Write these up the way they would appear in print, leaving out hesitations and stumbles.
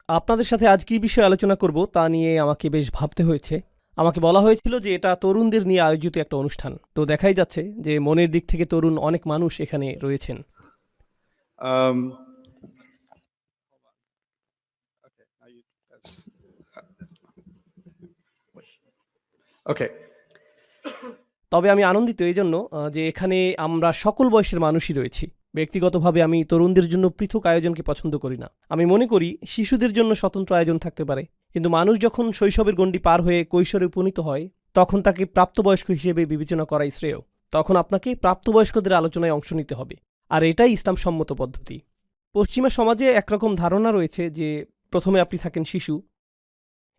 আপনাদের সাথে আজ কী বিষয়ে আলোচনা করব তা নিয়ে আমাকে বেশ ভাবতে হয়েছে। আমাকে বলা হয়েছিল যে এটা তরুণদের নিয়ে আয়োজিত একটা অনুষ্ঠান। তো দেখাই যাচ্ছে যে মনের দিক থেকে তরুণ অনেক মানুষ এখানে রয়েছেন। Um, okay. তবে আমি আনন্দিত এই জন্য যে এখানে আমরা সকল বয়সের মানুষই রয়েছি। ব্যক্তিগতভাবে আমি তরুণদের জন্য পৃথক আয়োজনকে পছন্দ করি না। আমি মনে করি শিশুদের জন্য স্বতন্ত্র আয়োজন থাকতে পারে, কিন্তু মানুষ যখন শৈশবের গণ্ডি পার হয়ে কৈশোরে উপনীত হয় তখন তাকে প্রাপ্তবয়স্ক হিসেবে বিবেচনা করাই শ্রেয়। তখন আপনাকে প্রাপ্তবয়স্কদের আলোচনায় অংশ নিতে হবে, আর এটাই ইসলাম সম্মত পদ্ধতি। পশ্চিমা সমাজে একরকম ধারণা রয়েছে যে প্রথমে আপনি থাকেন শিশু,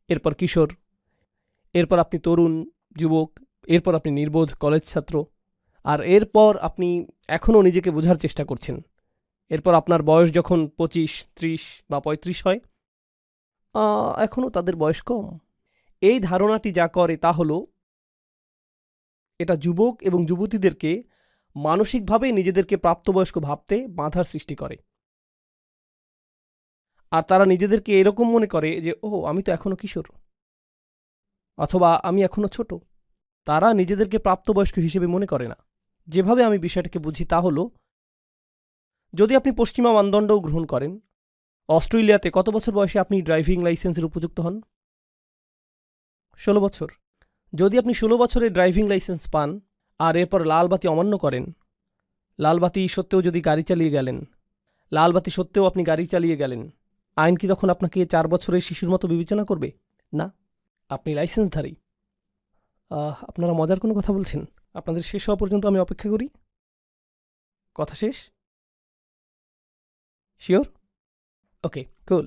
এরপর কিশোর, এরপর আপনি তরুণ যুবক, এরপর আপনি নির্বোধ কলেজ ছাত্র, আর এরপর আপনি এখনও নিজেকে বোঝার চেষ্টা করছেন। এরপর আপনার বয়স যখন 25, 30 বা 35 হয়, এখনও তাদের বয়স কম। এই ধারণাটি যা করে তা হলো এটা যুবক এবং যুবতীদেরকে মানসিকভাবে নিজেদেরকে প্রাপ্তবয়স্ক ভাবতে বাধার সৃষ্টি করে। আর তারা নিজেদেরকে এরকম মনে করে যে আমি তো এখনও কিশোর, অথবা আমি এখনও ছোট। তারা নিজেদেরকে প্রাপ্তবয়স্ক হিসেবে মনে করে না। যেভাবে আমি বিষয়টাকে বুঝি তা হলো, যদি আপনি পশ্চিমা মানদণ্ডও গ্রহণ করেন, অস্ট্রেলিয়াতে কত বছর বয়সে আপনি ড্রাইভিং লাইসেন্সের উপযুক্ত হন? 16 বছর। যদি আপনি 16 বছরে ড্রাইভিং লাইসেন্স পান আর এরপর লাল বাতি অমান্য করেন, লাল বাতি সত্ত্বেও যদি গাড়ি চালিয়ে গেলেন, লাল বাতি সত্ত্বেও আপনি গাড়ি চালিয়ে গেলেন, আইন কি তখন আপনাকে 4 বছরের শিশুর মতো বিবেচনা করবে? না, আপনি লাইসেন্সধারী। আপনারা মজার কোনো কথা বলছেন? আপনাদের শেষ হওয়া পর্যন্ত আমি অপেক্ষা করি। কথা শেষ? শিওর? ওকে, কুল।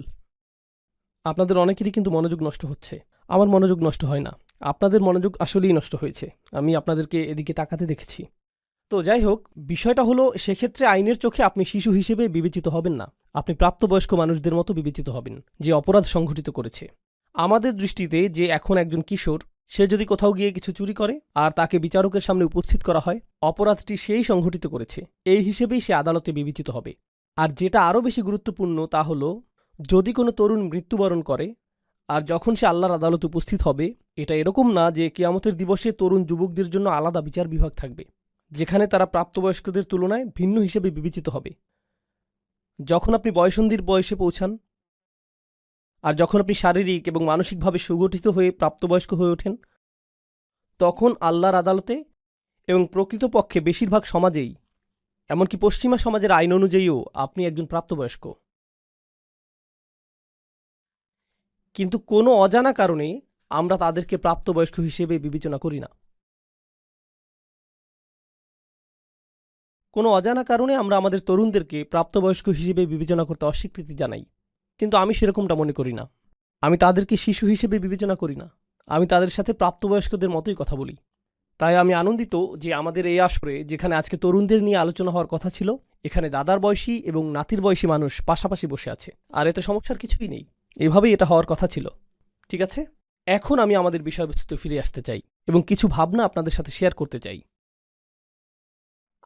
আপনাদের অনেকেরই কিন্তু মনোযোগ নষ্ট হচ্ছে। আমার মনোযোগ নষ্ট হয় না, আপনাদের মনোযোগ আসলেই নষ্ট হয়েছে। আমি আপনাদেরকে এদিকে তাকাতে দেখেছি। তো যাই হোক, বিষয়টা হলো সেক্ষেত্রে আইনের চোখে আপনি শিশু হিসেবে বিবেচিত হবেন না, আপনি প্রাপ্তবয়স্ক মানুষদের মতো বিবেচিত হবেন যে অপরাধ সংঘটিত করেছে। আমাদের দৃষ্টিতে যে এখন একজন কিশোর, সে যদি কোথাও গিয়ে কিছু চুরি করে আর তাকে বিচারকের সামনে উপস্থিত করা হয়, অপরাধটি সেই সংঘটিত করেছে, এই হিসেবেই সে আদালতে বিবেচিত হবে। আর যেটা আরও বেশি গুরুত্বপূর্ণ তা হলো, যদি কোনো তরুণ মৃত্যুবরণ করে আর যখন সে আল্লাহর আদালতে উপস্থিত হবে, এটা এরকম না যে কিয়ামতের দিবসে তরুণ যুবকদের জন্য আলাদা বিচার বিভাগ থাকবে, যেখানে তারা প্রাপ্তবয়স্কদের তুলনায় ভিন্ন হিসেবে বিবেচিত হবে। যখন আপনি বয়সন্ধির বয়সে পৌঁছান আর যখন আপনি শারীরিক এবং মানসিকভাবে সুগঠিত হয়ে প্রাপ্তবয়স্ক হয়ে ওঠেন, তখন আল্লাহর আদালতে এবং প্রকৃতপক্ষে বেশিরভাগ সমাজেই, এমনকি পশ্চিমা সমাজের আইন অনুযায়ীও আপনি একজন প্রাপ্তবয়স্ক। কিন্তু কোনো অজানা কারণে আমরা তাদেরকে প্রাপ্তবয়স্ক হিসেবে বিবেচনা করি না। কোনো অজানা কারণে আমরা আমাদের তরুণদেরকে প্রাপ্তবয়স্ক হিসেবে বিবেচনা করতে অস্বীকৃতি জানাই। কিন্তু আমি সেরকমটা মনে করি না। আমি তাদেরকে শিশু হিসেবে বিবেচনা করি না, আমি তাদের সাথে প্রাপ্তবয়স্কদের মতোই কথা বলি। তাই আমি আনন্দিত যে আমাদের এই আসরে, যেখানে আজকে তরুণদের নিয়ে আলোচনা হওয়ার কথা ছিল, এখানে দাদার বয়সী এবং নাতির বয়সী মানুষ পাশাপাশি বসে আছে। আর এতে সমস্যার কিছুই নেই, এভাবেই এটা হওয়ার কথা ছিল। ঠিক আছে, এখন আমি আমাদের বিষয়বস্তুতে ফিরে আসতে চাই এবং কিছু ভাবনা আপনাদের সাথে শেয়ার করতে চাই।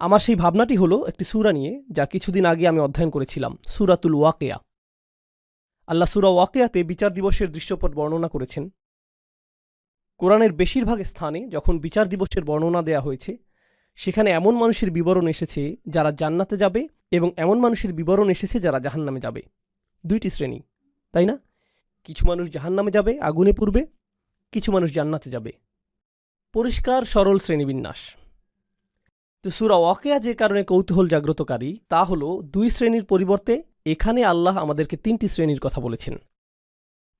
আমার সেই ভাবনাটি হলো একটি সূরা নিয়ে, যা কিছুদিন আগে আমি অধ্যয়ন করেছিলাম, সূরাতুল ওয়াকিয়া। আল্লাহ সূরা ওয়াকিয়াতে বিচার দিবসের দৃশ্যপট বর্ণনা করেছেন। কোরআনের বেশিরভাগ স্থানে যখন বিচার দিবসের বর্ণনা দেয়া হয়েছে, সেখানে এমন মানুষের বিবরণ এসেছে যারা জান্নাতে যাবে এবং এমন মানুষের বিবরণ এসেছে যারা জাহান্নামে যাবে। দুইটি শ্রেণী, তাই না? কিছু মানুষ জাহান্নামে যাবে, আগুনে পুড়বে, কিছু মানুষ জান্নাতে যাবে। পরিষ্কার সরল শ্রেণীবিন্যাস। তো সূরা ওয়াকিয়া যে কারণে কৌতূহল জাগ্রতকারী তা হলো, দুই শ্রেণীর পরিবর্তে এখানে আল্লাহ আমাদেরকে 3টি শ্রেণীর কথা বলেছেন।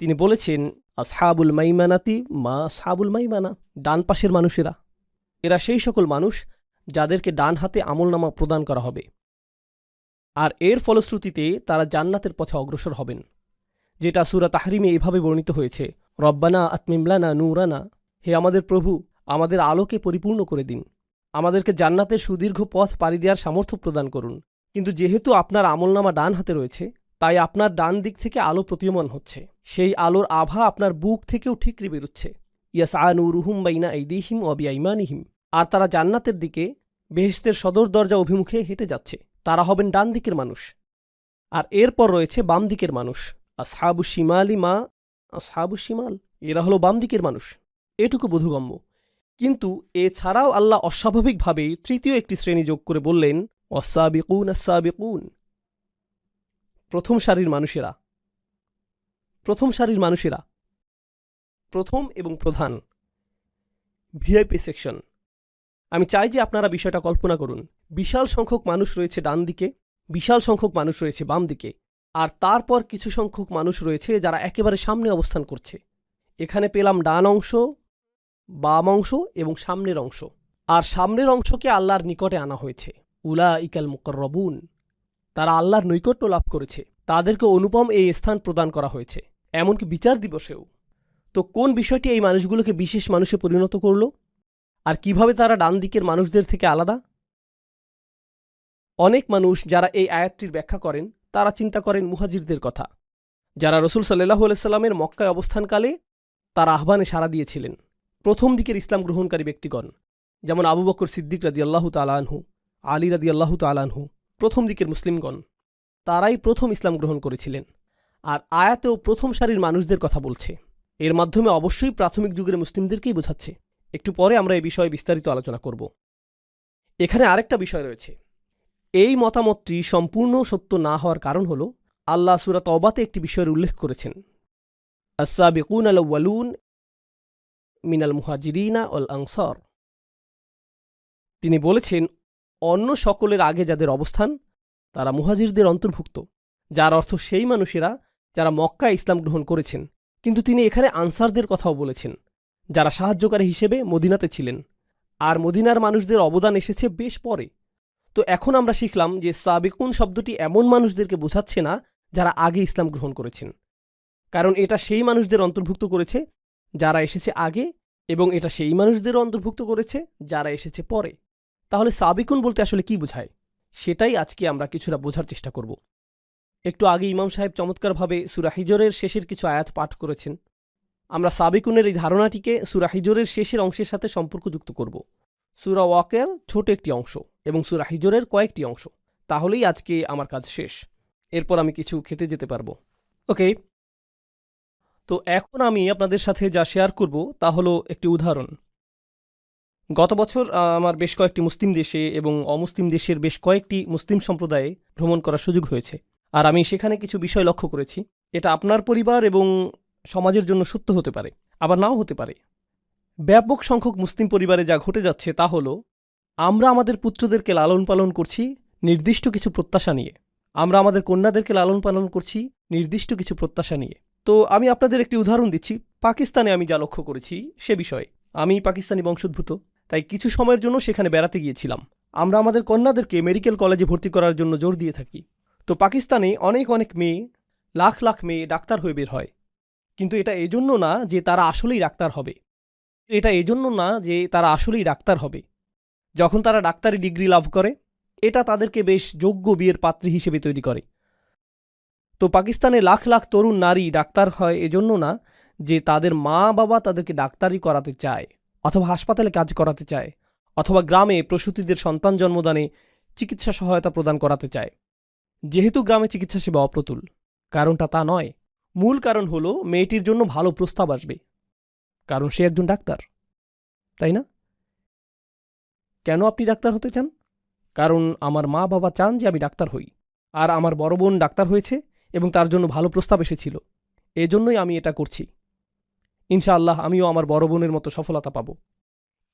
তিনি বলেছেন, আসহাবুল মাইমানাতি মা আসহাবুল মাইমানা, ডান পাশের মানুষেরা। এরা সেই সকল মানুষ যাদেরকে ডান হাতে আমলনামা প্রদান করা হবে, আর এর ফলশ্রুতিতে তারা জান্নাতের পথে অগ্রসর হবেন, যেটা সূরা তাহরিমে এভাবে বর্ণিত হয়েছে, রব্বানা আতমিমলানা নূরানা, হে আমাদের প্রভু, আমাদের আলোকে পরিপূর্ণ করে দিন, আমাদেরকে জান্নাতের সুদীর্ঘ পথ পাড়ি দেওয়ার সামর্থ্য প্রদান করুন। কিন্তু যেহেতু আপনার আমলনামা ডান হাতে রয়েছে, তাই আপনার ডান দিক থেকে আলো প্রতীয়মান হচ্ছে, সেই আলোর আভা আপনার বুক থেকেও ঠিকরে বেরুচ্ছে। ইয়াসআ নূরুহুম বাইনা আইদিহিম ওয়া বিআইমানিহিম, আর তারা জান্নাতের দিকে বেহেশতের সদর দরজা অভিমুখে হেঁটে যাচ্ছে। তারা হবেন ডান দিকের মানুষ, আর এরপর রয়েছে বাম দিকের মানুষ, আসহাবু শিমালি মা আসহাবু শিমাল, এরা হলো বাম দিকের মানুষ, এটুকু বোধগম্য। কিন্তু এছাড়াও আল্লাহ অস্বাভাবিকভাবে তৃতীয় একটি শ্রেণী যোগ করে বললেন ওয়াসাবিকুন আসসাবিকুন, প্রথম সারির মানুষেরা। প্রথম সারির মানুষেরা, প্রথম এবং প্রধান, ভিআইপি সেকশন। আমি চাই যে আপনারা বিষয়টা কল্পনা করুন। বিশাল সংখ্যক মানুষ রয়েছে ডান দিকে, বিশাল সংখ্যক মানুষ রয়েছে বাম দিকে, আর তারপর কিছু সংখ্যক মানুষ রয়েছে যারা একেবারে সামনে অবস্থান করছে। এখানে পেলাম ডান অংশ, বাম অংশ এবং সামনের অংশ। আর সামনের অংশকে আল্লাহর নিকটে আনা হয়েছে, উলাইকাল মুকাররবুন, তারা আল্লাহর নৈকট্য লাভ করেছে, তাদেরকে অনুপম এই স্থান প্রদান করা হয়েছে, এমনকি বিচার দিবসেও। তো কোন বিষয়টি এই মানুষগুলোকে বিশেষ মানুষে পরিণত করল, আর কিভাবে তারা ডান দিকের মানুষদের থেকে আলাদা? অনেক মানুষ যারা এই আয়াতটির ব্যাখ্যা করেন তারা চিন্তা করেন মুহাজিরদের কথা, যারা রসুল সাল্লাল্লাহু আলাইহি সাল্লামের মক্কায় অবস্থানকালে তার আহ্বানে সাড়া দিয়েছিলেন, প্রথম দিকের ইসলাম গ্রহণকারী ব্যক্তিগণ, যেমন আবু বকর সিদ্দিক রাদিয়াল্লাহু তাআলা আনহু, আলী রাদিয়াল্লাহু তাআলা আনহু, প্রথম দিকের মুসলিমগণ, তারাই প্রথম ইসলাম গ্রহণ করেছিলেন। আর আয়াতেও প্রথম সারির মানুষদের কথা বলছে, এর মাধ্যমে অবশ্যই প্রাথমিক যুগের মুসলিমদেরকেই বোঝাচ্ছে। একটু পরে আমরা এই বিষয়ে বিস্তারিত আলোচনা করব। এখানে আরেকটা বিষয় রয়েছে। এই মতামতটি সম্পূর্ণ সত্য না হওয়ার কারণ হল আল্লাহ সূরা তওবাতে একটি বিষয়ের উল্লেখ করেছেন, আস-সাবিকুন আল-আউয়ালুন মিনাল মুহাজিরিনা ওয়াল আনসার। তিনি বলেছেন অন্য সকলের আগে যাদের অবস্থান তারা মুহাজিরদের অন্তর্ভুক্ত, যার অর্থ সেই মানুষেরা যারা মক্কায় ইসলাম গ্রহণ করেছেন। কিন্তু তিনি এখানে আনসারদের কথাও বলেছেন, যারা সাহায্যকারী হিসেবে মদিনাতে ছিলেন, আর মদিনার মানুষদের অবদান এসেছে বেশ পরে। তো এখন আমরা শিখলাম যে সাবিকুন শব্দটি এমন মানুষদেরকে বোঝাচ্ছে না যারা আগে ইসলাম গ্রহণ করেছেন, কারণ এটা সেই মানুষদের অন্তর্ভুক্ত করেছে যারা এসেছে আগে, এবং এটা সেই মানুষদেরও অন্তর্ভুক্ত করেছে যারা এসেছে পরে। তাহলে সাবিকুন বলতে আসলে কি বোঝায়, সেটাই আজকে আমরা কিছুটা বোঝার চেষ্টা করব। একটু আগে ইমাম সাহেব চমৎকারভাবে সূরা হিজরের শেষের কিছু আয়াত পাঠ করেছেন। আমরা সাবিকুনের এই ধারণাটিকে সূরা হিজরের শেষের অংশের সাথে সম্পর্কযুক্ত করব, সূরা ওয়াকিয়ার ছোট একটি অংশ এবং সূরা হিজরের কয়েকটি অংশ। তাহলেই আজকে আমার কাজ শেষ, এরপর আমি কিছু খেতে যেতে পারব। ওকে, তো এখন আমি আপনাদের সাথে যা শেয়ার করব তা হলো একটি উদাহরণ। গত বছর আমার বেশ কয়েকটি মুসলিম দেশে এবং অমুসলিম দেশের বেশ কয়েকটি মুসলিম সম্প্রদায়ে ভ্রমণ করার সুযোগ হয়েছে, আর আমি সেখানে কিছু বিষয় লক্ষ্য করেছি। এটা আপনার পরিবার এবং সমাজের জন্য সত্য হতে পারে, আবার নাও হতে পারে। ব্যাপক সংখ্যক মুসলিম পরিবারে যা ঘটে যাচ্ছে তা হলো আমরা আমাদের পুত্রদেরকে লালন পালন করছি নির্দিষ্ট কিছু প্রত্যাশা নিয়ে, আমরা আমাদের কন্যাদেরকে লালন পালন করছি নির্দিষ্ট কিছু প্রত্যাশা নিয়ে। তো আমি আপনাদের একটি উদাহরণ দিচ্ছি। পাকিস্তানে আমি যা লক্ষ্য করেছি সে বিষয়ে। আমি পাকিস্তানি বংশোদ্ভূত, তাই কিছু সময়ের জন্য সেখানে বেড়াতে গিয়েছিলাম। আমরা আমাদের কন্যাদেরকে মেডিকেল কলেজে ভর্তি করার জন্য জোর দিয়ে থাকি। তো পাকিস্তানে অনেক অনেক মেয়ে, লাখ লাখ মেয়ে ডাক্তার হয়ে বের হয়, কিন্তু এটা এজন্য না যে তারা আসলেই ডাক্তার হবে। যখন তারা ডাক্তারি ডিগ্রি লাভ করে, এটা তাদেরকে বেশ যোগ্য বিয়ের পাত্রী হিসেবে তৈরি করে। তো পাকিস্তানে লাখ লাখ তরুণ নারী ডাক্তার হয় এজন্য না যে তাদের মা বাবা তাদেরকে ডাক্তারি করাতে চায়, অথবা হাসপাতালে কাজ করাতে চায়, অথবা গ্রামে প্রসূতিদের সন্তান জন্মদানে চিকিৎসা সহায়তা প্রদান করাতে চায়। যেহেতু গ্রামে চিকিৎসা সেবা অপ্রতুল, কারণটা তা নয়। মূল কারণ হলো মেয়েটির জন্য ভালো প্রস্তাব আসবে, কারণ সে একজন ডাক্তার, তাই না? কেন আপনি ডাক্তার হতে চান? কারণ আমার মা বাবা চান যে আমি ডাক্তার হই, আর আমার বড় বোন ডাক্তার হয়েছে এবং তার জন্য ভালো প্রস্তাব এসেছিল, এজন্যই আমি এটা করছি। ইনশাআল্লাহ আমিও আমার বড় বোনের মতো সফলতা পাব।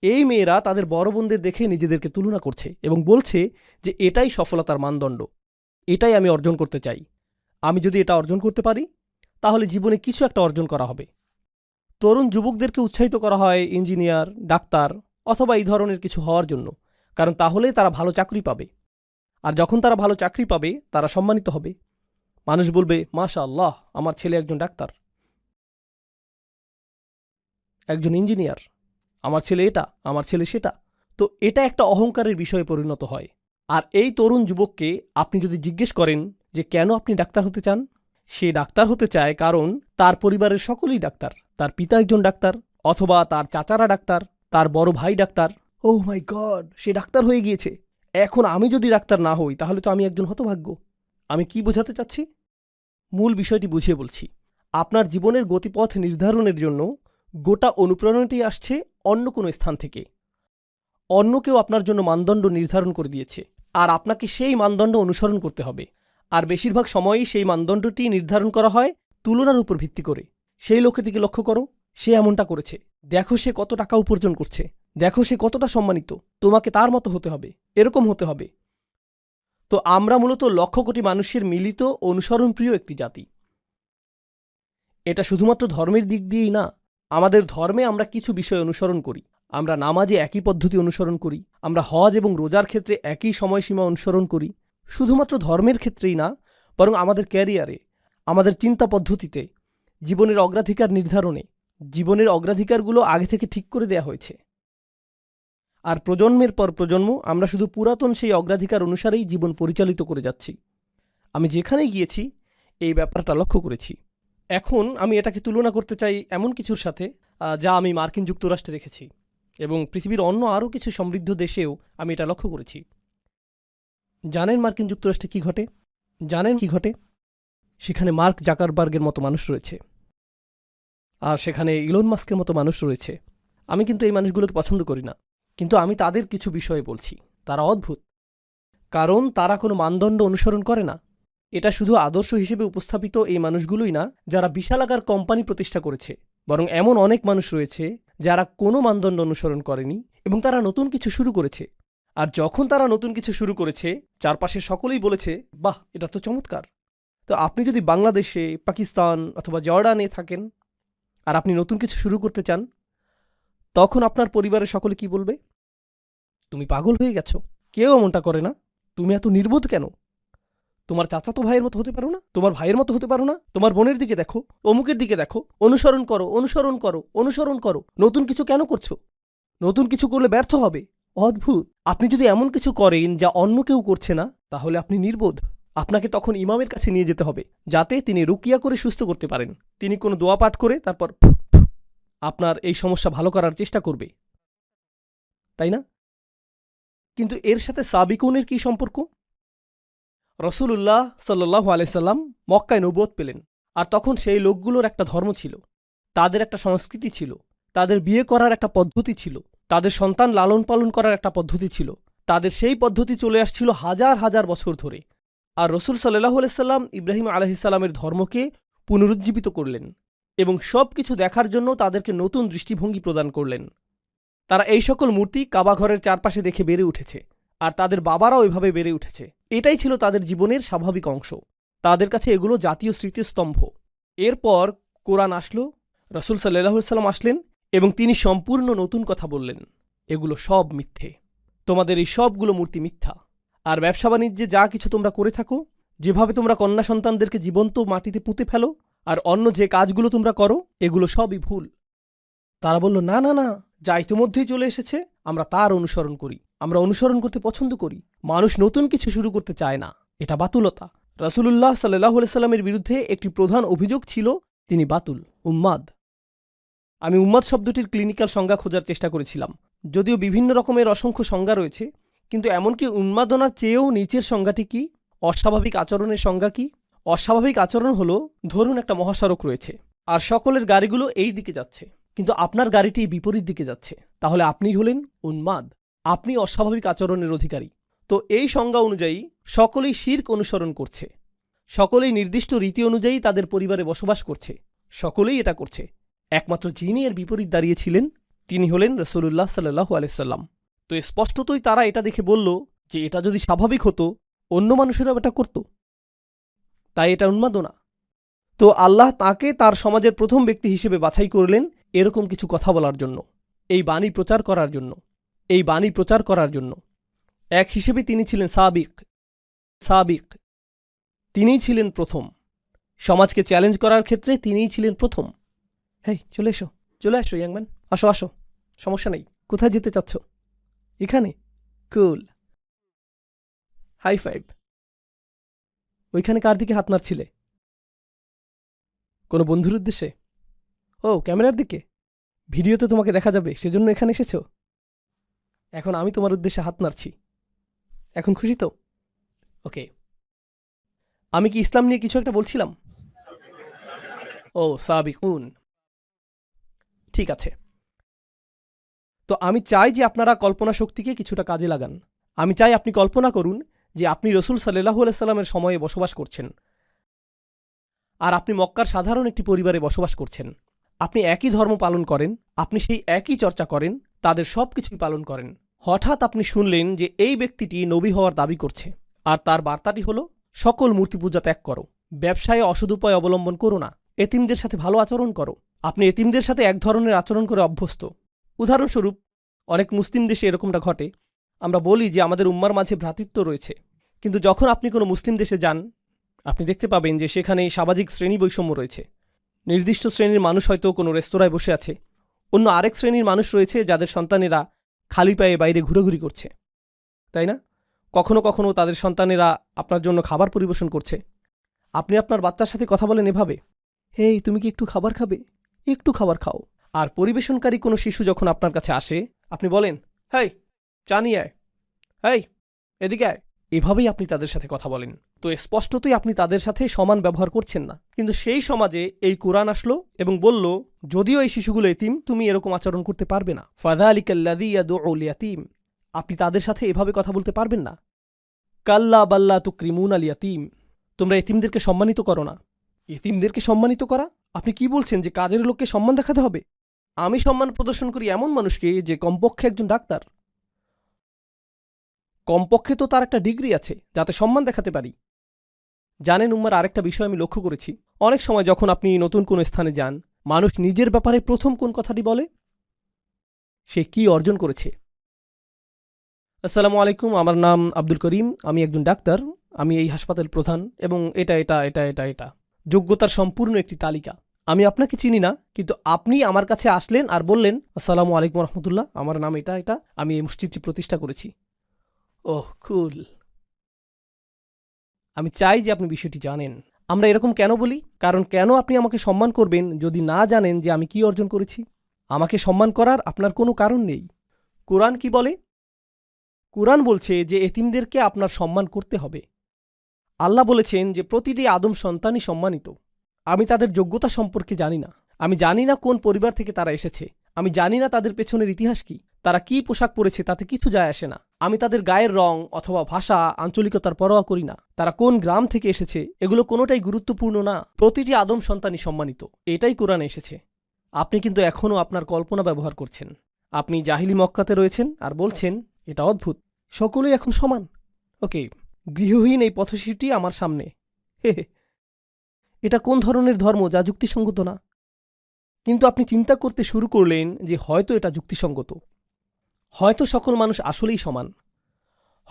এই মেয়েরা তাদের বড় বোনদের দেখে নিজেদেরকে তুলনা করছে এবং বলছে যে এটাই সফলতার মানদণ্ড, এটাই আমি অর্জন করতে চাই। আমি যদি এটা অর্জন করতে পারি তাহলে জীবনে কিছু একটা অর্জন করা হবে। তরুণ যুবকদেরকে উৎসাহিত করা হয় ইঞ্জিনিয়ার, ডাক্তার অথবা এই ধরনের কিছু হওয়ার জন্য, কারণ তাহলে তারা ভালো চাকরি পাবে, আর যখন তারা ভালো চাকরি পাবে তারা সম্মানিত হবে। মানুষ বলবে, মাশাআল্লাহ, আমার ছেলে একজন ডাক্তার, একজন ইঞ্জিনিয়ার, আমার ছেলে এটা, আমার ছেলে সেটা। তো এটা একটা অহংকারের বিষয়ে পরিণত হয়। আর এই তরুণ যুবককে আপনি যদি জিজ্ঞেস করেন যে কেন আপনি ডাক্তার হতে চান, সে ডাক্তার হতে চায় কারণ তার পরিবারের সকলেই ডাক্তার। তার পিতা একজন ডাক্তার, অথবা তার চাচারা ডাক্তার, তার বড় ভাই ডাক্তার। ওহ মাই গড, সে ডাক্তার হয়ে গিয়েছে। এখন আমি যদি ডাক্তার না হই তাহলে তো আমি একজন হতভাগ্য। আমি কি বোঝাতে চাচ্ছি? মূল বিষয়টি বুঝিয়ে বলছি। আপনার জীবনের গতিপথ নির্ধারণের জন্য গোটা অনুপ্রেরণাটি আসছে অন্য কোনো স্থান থেকে। অন্য কেউ আপনার জন্য মানদণ্ড নির্ধারণ করে দিয়েছে, আর আপনাকে সেই মানদণ্ড অনুসরণ করতে হবে। আর বেশিরভাগ সময়ই সেই মানদণ্ডটি নির্ধারণ করা হয় তুলনার উপর ভিত্তি করে। সেই লোকের দিকে লক্ষ্য করো, সে এমনটা করেছে, দেখো সে কত টাকা উপার্জন করছে, দেখো সে কতটা সম্মানিত, তোমাকে তার মতো হতে হবে, এরকম হতে হবে। তো আমরা মূলত লক্ষ কোটি মানুষের মিলিত অনুসরণপ্রিয় একটি জাতি। এটা শুধুমাত্র ধর্মের দিক দিয়েই না, আমাদের ধর্মে আমরা কিছু বিষয় অনুসরণ করি। আমরা নামাজে একই পদ্ধতি অনুসরণ করি, আমরা হজ এবং রোজার ক্ষেত্রে একই সময়সীমা অনুসরণ করি। শুধুমাত্র ধর্মের ক্ষেত্রেই না, বরং আমাদের ক্যারিয়ারে, আমাদের চিন্তা পদ্ধতিতে, জীবনের অগ্রাধিকার নির্ধারণে, জীবনের অগ্রাধিকারগুলো আগে থেকে ঠিক করে দেয়া হয়েছে। আর প্রজন্মের পর প্রজন্ম আমরা শুধু পুরাতন সেই অগ্রাধিকার অনুসারেই জীবন পরিচালিত করে যাচ্ছি। আমি যেখানেই গিয়েছি এই ব্যাপারটা লক্ষ্য করেছি। এখন আমি এটাকে তুলনা করতে চাই এমন কিছুর সাথে যা আমি মার্কিন যুক্তরাষ্ট্রে দেখেছি, এবং পৃথিবীর অন্য আরও কিছু সমৃদ্ধ দেশেও আমি এটা লক্ষ্য করেছি। জানেন মার্কিন যুক্তরাষ্ট্রে কী ঘটে? জানেন কি ঘটে? সেখানে মার্ক জাকারবার্গের মতো মানুষ রয়েছে, আর সেখানে ইলন মাস্কের মতো মানুষ রয়েছে। আমি কিন্তু এই মানুষগুলোকে পছন্দ করি না, কিন্তু আমি তাদের কিছু বিষয়ে বলছি। তারা অদ্ভুত, কারণ তারা কোনো মানদণ্ড অনুসরণ করে না। এটা শুধু আদর্শ হিসেবে উপস্থাপিত এই মানুষগুলোই না যারা বিশালাকার কোম্পানি প্রতিষ্ঠা করেছে, বরং এমন অনেক মানুষ রয়েছে যারা কোনো মানদণ্ড অনুসরণ করেনি এবং তারা নতুন কিছু শুরু করেছে। আর যখন তারা নতুন কিছু শুরু করেছে, চারপাশে সকলেই বলেছে, বাহ, এটা তো চমৎকার। তো আপনি যদি বাংলাদেশে, পাকিস্তান অথবা জর্ডানে থাকেন আর আপনি নতুন কিছু শুরু করতে চান, তখন আপনার পরিবারের সকলে কি বলবে? তুমি পাগল হয়ে গেছো, কেউ এমনটা করে না, তুমি এত নির্বোধ কেন? তোমার চাচাতো ভাইয়ের মতো হতে পারো না? তোমার ভাইয়ের মতো হতে পারো না? তোমার বোনের দিকে দেখো, অমুকের দিকে দেখো, অনুসরণ করো, অনুসরণ করো, অনুসরণ করো। নতুন কিছু কেন করছো? নতুন কিছু করলে ব্যর্থ হবে। অদ্ভুত। আপনি যদি এমন কিছু করেন যা অন্য কেউ করছে না, তাহলে আপনি নির্বোধ। আপনাকে তখন ইমামের কাছে নিয়ে যেতে হবে, যাতে তিনি রুকিয়া করে সুস্থ করতে পারেন। তিনি কোনো দোয়া পাঠ করে তারপর আপনার এই সমস্যা ভালো করার চেষ্টা করবে, তাই না? কিন্তু এর সাথে সাবিকুনের কি সম্পর্ক? রসূলুল্লাহ সাল্লাল্লাহু আলাইহি সাল্লাম মক্কায় নবুয়ত পেলেন, আর তখন সেই লোকগুলোর একটা ধর্ম ছিল, তাদের একটা সংস্কৃতি ছিল, তাদের বিয়ে করার একটা পদ্ধতি ছিল, তাদের সন্তান লালন পালন করার একটা পদ্ধতি ছিল। তাদের সেই পদ্ধতি চলে আসছিল হাজার হাজার বছর ধরে। আর রসুল সাল্লাল্লাহু আলাইহি সাল্লাম ইব্রাহিম আলাইহিসসালামের ধর্মকে পুনরুজ্জীবিত করলেন এবং সব কিছু দেখার জন্য তাদেরকে নতুন দৃষ্টিভঙ্গি প্রদান করলেন। তারা এই সকল মূর্তি কাবাঘরের চারপাশে দেখে বেড়ে উঠেছে, আর তাদের বাবারাও এভাবে বেড়ে উঠেছে। এটাই ছিল তাদের জীবনের স্বাভাবিক অংশ। তাদের কাছে এগুলো জাতীয় স্মৃতিস্তম্ভ। এরপর কোরআন আসলো, রসুল সাল্লাল্লাহু আলাইহি সাল্লাম আসলেন এবং তিনি সম্পূর্ণ নতুন কথা বললেন। এগুলো সব মিথ্যে, তোমাদের এই সবগুলো মূর্তি মিথ্যা। আর ব্যবসা বাণিজ্যে যা কিছু তোমরা করে থাকো, যেভাবে তোমরা কন্যা সন্তানদেরকে জীবন্ত মাটিতে পুঁতে ফেলো, আর অন্য যে কাজগুলো তোমরা করো, এগুলো সবই ভুল। তারা বলল, না না না, যা ইতিমধ্যেই চলে এসেছে আমরা তার অনুসরণ করি, আমরা অনুসরণ করতে পছন্দ করি। মানুষ নতুন কিছু শুরু করতে চায় না, এটা বাতুলতা। রাসূলুল্লাহ সাল্লাল্লাহু আলাইহি সাল্লামের বিরুদ্ধে একটি প্রধান অভিযোগ ছিল তিনি বাতুল, উম্মাদ। আমি উম্মাদ শব্দটির ক্লিনিক্যাল সংজ্ঞা খোঁজার চেষ্টা করেছিলাম, যদিও বিভিন্ন রকমের অসংখ্য সংজ্ঞা রয়েছে, কিন্তু এমনকি উন্মাদনার চেয়েও নিচের সংজ্ঞাটি কি? অস্বাভাবিক আচরণের সংজ্ঞা কি? অস্বাভাবিক আচরণ হলো, ধরুন একটা মহাসড়ক রয়েছে আর সকলের গাড়িগুলো এই দিকে যাচ্ছে, কিন্তু আপনার গাড়িটি বিপরীত দিকে যাচ্ছে, তাহলে আপনি হলেন উন্মাদ, আপনি অস্বাভাবিক আচরণের অধিকারী। তো এই সংজ্ঞা অনুযায়ী সকলেই শিরক অনুসরণ করছে, সকলেই নির্দিষ্ট রীতি অনুযায়ী তাদের পরিবারে বসবাস করছে, সকলেই এটা করছে। একমাত্র যিনি এর বিপরীত দাঁড়িয়েছিলেন তিনি হলেন রাসূলুল্লাহ সাল্লাল্লাহু আলাইহি সাল্লাম। তো স্পষ্টতই তারা এটা দেখে বলল যে এটা যদি স্বাভাবিক হতো, অন্য মানুষেরাও এটা করত, তাই এটা উন্মাদনা। তো আল্লাহ তাকে তার সমাজের প্রথম ব্যক্তি হিসেবে বাছাই করলেন এরকম কিছু কথা বলার জন্য, এই বাণী প্রচার করার জন্য, এই বাণী প্রচার করার জন্য। এক হিসেবে তিনি ছিলেন সাবিক, তিনিই ছিলেন প্রথম। সমাজকে চ্যালেঞ্জ করার ক্ষেত্রে তিনিই ছিলেন প্রথম। হেই, চলে এসো, চলে আসো ইয়াংম্যান, আসো আসো, সমস্যা নেই। কোথায় যেতে চাচ্ছ? এখানে? কুল, হাই ফাইভ। ওইখানে কার দিকে হাত নাড়ছিলে? কোনো বন্ধুর উদ্দেশ্যে? ও, ক্যামেরার দিকে? ভিডিওতে তোমাকে দেখা যাবে সেজন্য এখানে এসেছ? এখন আমি তোমার উদ্দেশ্যে হাত নাড়ছি, এখন খুশি তো? ওকে। আমি কি ইসলাম নিয়ে কিছু একটা বলছিলাম? ও সাবিকুন, ঠিক আছে। তো আমি চাই যে আপনারা কল্পনা শক্তিকে কিছুটা কাজে লাগান। আমি চাই আপনি কল্পনা করুন যে আপনি রসুল সাল্লাল্লাহু আলাইহি সাল্লামের সময়ে বসবাস করছেন, আর আপনি মক্কার সাধারণ একটি পরিবারে বসবাস করছেন। আপনি একই ধর্ম পালন করেন, আপনি সেই একই চর্চা করেন, তাদের সব কিছুই পালন করেন। হঠাৎ আপনি শুনলেন যে এই ব্যক্তিটি নবী হওয়ার দাবি করছে, আর তার বার্তাটি হল সকল মূর্তি পূজা ত্যাগ করো, ব্যবসায়ে অসদুপায় অবলম্বন করো না, এতিমদের সাথে ভালো আচরণ করো। আপনি এতিমদের সাথে এক ধরনের আচরণ করে অভ্যস্ত। উদাহরণস্বরূপ, অনেক মুসলিম দেশে এরকমটা ঘটে। আমরা বলি যে আমাদের উম্মার মাঝে ভ্রাতৃত্ব রয়েছে, কিন্তু যখন আপনি কোনো মুসলিম দেশে যান, আপনি দেখতে পাবেন যে সেখানে সামাজিক শ্রেণী বৈষম্য রয়েছে। নির্দিষ্ট শ্রেণীর মানুষ হয়তো কোনো রেস্তোরাঁয় বসে আছে, অন্য আরেক শ্রেণীর মানুষ রয়েছে যাদের সন্তানেরা খালি পায়ে বাইরে ঘুরোঘুরি করছে, তাই না? কখনো কখনো তাদের সন্তানেরা আপনার জন্য খাবার পরিবেশন করছে। আপনি আপনার বাচ্চার সাথে কথা বলেন এভাবে, হেই, তুমি কি একটু খাবার খাবে? একটু খাবার খাও। আর পরিবেশনকারী কোনো শিশু যখন আপনার কাছে আসে, আপনি বলেন, হেই, চা নিয়ে আয়, হেই, এদিকে আয়। এভাবেই আপনি তাদের সাথে কথা বলেন। তো স্পষ্টতই আপনি তাদের সাথে সমান ব্যবহার করছেন না। কিন্তু সেই সমাজে এই কোরআন আসলো এবং বলল, যদিও এই শিশুগুলো এতিম, তুমি এরকম আচরণ করতে পারবে না। ফাযালিকাল্লাযী ইয়াদউল ইয়াতীম, আপনি তাদের সাথে এভাবে কথা বলতে পারবেন না। কাল্লা বাল্লা তুকরিমুনাল ইয়াতীম, তোমরা এতিমদেরকে সম্মানিত করো না। এতিমদেরকে সম্মানিত করা? আপনি কি বলছেন যে কাজের লোককে সম্মান দেখাতে হবে? আমি সম্মান প্রদর্শন করি এমন মানুষকে যে কমপক্ষে একজন ডাক্তার, কমপক্ষে তো তার একটা ডিগ্রি আছে, যাতে সম্মান দেখাতে পারি। জানেন উম্মার আরেকটা বিষয় আমি লক্ষ্য করেছি, অনেক সময় যখন আপনি নতুন কোনো স্থানে যান, মানুষ নিজের ব্যাপারে প্রথম কোন কথাটি বলে? সে কি অর্জন করেছে। আসসালামু আলাইকুম, আমার নাম আব্দুল করিম, আমি একজন ডাক্তার, আমি এই হাসপাতাল প্রধান, এবং এটা এটা এটা এটা এটা যোগ্যতার সম্পূর্ণ একটি তালিকা। আমি আপনাকে চিনি না, কিন্তু আপনি আমার কাছে আসলেন আর বললেন, আসসালামু আলাইকুম রহমতুল্লাহ, আমার নাম এটা এটা, আমি এই মসজিদটি প্রতিষ্ঠা করেছি। ওহ কুল। আমি চাই যে আপনি বিষয়টি জানেন। আমরা এরকম কেন বলি? কারণ কেন আপনি আমাকে সম্মান করবেন যদি না জানেন যে আমি কি অর্জন করেছি? আমাকে সম্মান করার আপনার কোনো কারণ নেই। কোরআন কি বলে? কোরআন বলছে যে এতিমদেরকে আপনার সম্মান করতে হবে। আল্লাহ বলেছেন যে প্রতিটি আদম সন্তানই সম্মানিত। আমি তাদের যোগ্যতা সম্পর্কে জানি না। আমি জানি না কোন পরিবার থেকে তারা এসেছে। আমি জানি না তাদের পেছনের ইতিহাস কি। তারা কি পোশাক পরেছে তাতে কিছু যায় আসে না। আমি তাদের গায়ের রং অথবা ভাষা, আঞ্চলিকতার পরোয়া করি না। তারা কোন গ্রাম থেকে এসেছে এগুলো কোনোটাই গুরুত্বপূর্ণ না। প্রতিটি আদম সন্তানই সম্মানিত, এটাই কোরআনে এসেছে। আপনি কিন্তু এখনও আপনার কল্পনা ব্যবহার করছেন। আপনি জাহিলি মক্কাতে রয়েছেন আর বলছেন এটা অদ্ভুত, সকলেই এখন সমান। ওকে, গৃহহীন এই পথশিশুটি আমার সামনে, হে হে, এটা কোন ধরনের ধর্ম যা যুক্তিসঙ্গত না? কিন্তু আপনি চিন্তা করতে শুরু করলেন যে হয়তো এটা যুক্তিসঙ্গত, হয়তো সকল মানুষ আসলেই সমান,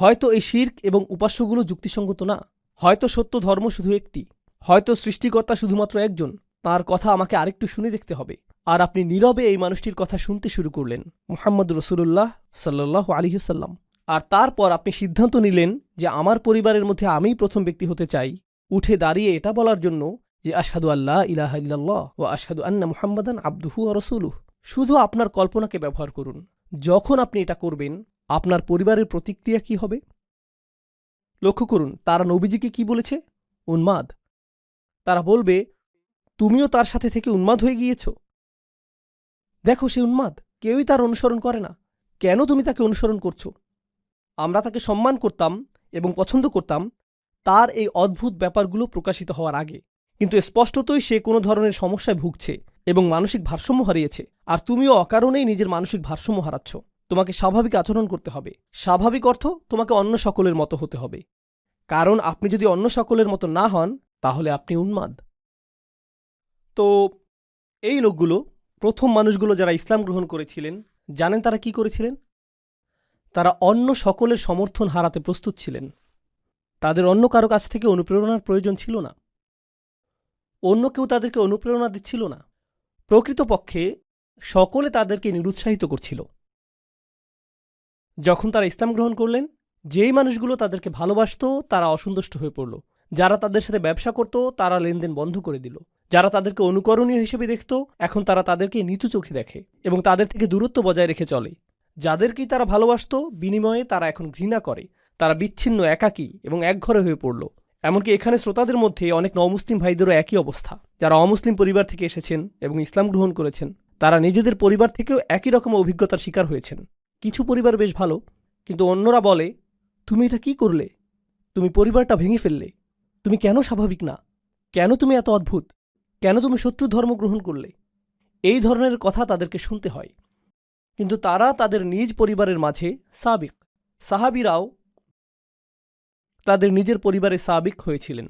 হয়তো এই শিরক এবং উপাস্যগুলো যুক্তিসঙ্গত না, হয়তো সত্য ধর্ম শুধু একটি, হয়তো সৃষ্টিকর্তা শুধুমাত্র একজন। তার কথা আমাকে আরেকটু শুনে দেখতে হবে। আর আপনি নীরবে এই মানুষটির কথা শুনতে শুরু করলেন, মুহাম্মদ রাসূলুল্লাহ সাল্লাল্লাহু আলাইহি ওয়াসাল্লাম। আর তারপর আপনি সিদ্ধান্ত নিলেন যে আমার পরিবারের মধ্যে আমিই প্রথম ব্যক্তি হতে চাই, উঠে দাঁড়িয়ে এটা বলার জন্য যে আশহাদু আল্লা ইলাহা ইল্লাল্লাহ ওয়া আশহাদু আন্না মুহাম্মাদান আবদুহু ওয়া রাসূলুহু। শুধু আপনার কল্পনাকে ব্যবহার করুন। যখন আপনি এটা করবেন, আপনার পরিবারের প্রতিক্রিয়া কি হবে? লক্ষ্য করুন, তারা নবীজিকে কি বলেছে? উন্মাদ। তারা বলবে, তুমিও তার সাথে থেকে উন্মাদ হয়ে গিয়েছ। দেখো, সে উন্মাদ, কেউই তার অনুসরণ করে না। কেন তুমি তাকে অনুসরণ করছো? আমরা তাকে সম্মান করতাম এবং পছন্দ করতাম তার এই অদ্ভুত ব্যাপারগুলো প্রকাশিত হওয়ার আগে। কিন্তু স্পষ্টতই সে কোনো ধরনের সমস্যায় ভুগছে এবং মানসিক ভারসাম্য হারিয়েছে। আর তুমিও অকারণেই নিজের মানসিক ভারসাম্য হারাচ্ছ। তোমাকে স্বাভাবিক আচরণ করতে হবে। স্বাভাবিক অর্থ তোমাকে অন্য সকলের মতো হতে হবে। কারণ আপনি যদি অন্য সকলের মতো না হন, তাহলে আপনি উন্মাদ। তো এই লোকগুলো, প্রথম মানুষগুলো যারা ইসলাম গ্রহণ করেছিলেন, জানেন তারা কি করেছিলেন? তারা অন্য সকলের সমর্থন হারাতে প্রস্তুত ছিলেন। তাদের অন্য কারো কাছ থেকে অনুপ্রেরণার প্রয়োজন ছিল না। অন্য কেউ তাদেরকে অনুপ্রেরণা দিচ্ছিল না। প্রকৃতপক্ষে সকলে তাদেরকে নিরুৎসাহিত করছিল। যখন তারা ইসলাম গ্রহণ করলেন, যেই মানুষগুলো তাদেরকে ভালোবাসত তারা অসন্তুষ্ট হয়ে পড়ল। যারা তাদের সাথে ব্যবসা করত তারা লেনদেন বন্ধ করে দিল। যারা তাদেরকে অনুকরণীয় হিসেবে দেখত, এখন তারা তাদেরকে নিচু চোখে দেখে এবং তাদের থেকে দূরত্ব বজায় রেখে চলে। যাদেরকেই তারা ভালোবাসত, বিনিময়ে তারা এখন ঘৃণা করে। তারা বিচ্ছিন্ন, একাকী এবং একঘরে হয়ে পড়ল। এমনকি এখানে শ্রোতাদের মধ্যে অনেক নমুসলিম ভাইদেরও একই অবস্থা, যারা অমুসলিম পরিবার থেকে এসেছেন এবং ইসলাম গ্রহণ করেছেন। তারা নিজেদের পরিবার থেকেও একই রকম অভিজ্ঞতার শিকার হয়েছেন। কিছু পরিবার বেশ ভালো, কিন্তু অন্যরা বলে, তুমি এটা কি করলে? তুমি পরিবারটা ভেঙে ফেললে। তুমি কেন স্বাভাবিক না? কেন তুমি এত অদ্ভুত? কেন তুমি শত্রু ধর্ম গ্রহণ করলে? এই ধরনের কথা তাদেরকে শুনতে হয়। কিন্তু তারা তাদের নিজ পরিবারের মাঝে সাবিক। সাহাবীরাও তাদের নিজের পরিবারে সাবিক হয়েছিলেন।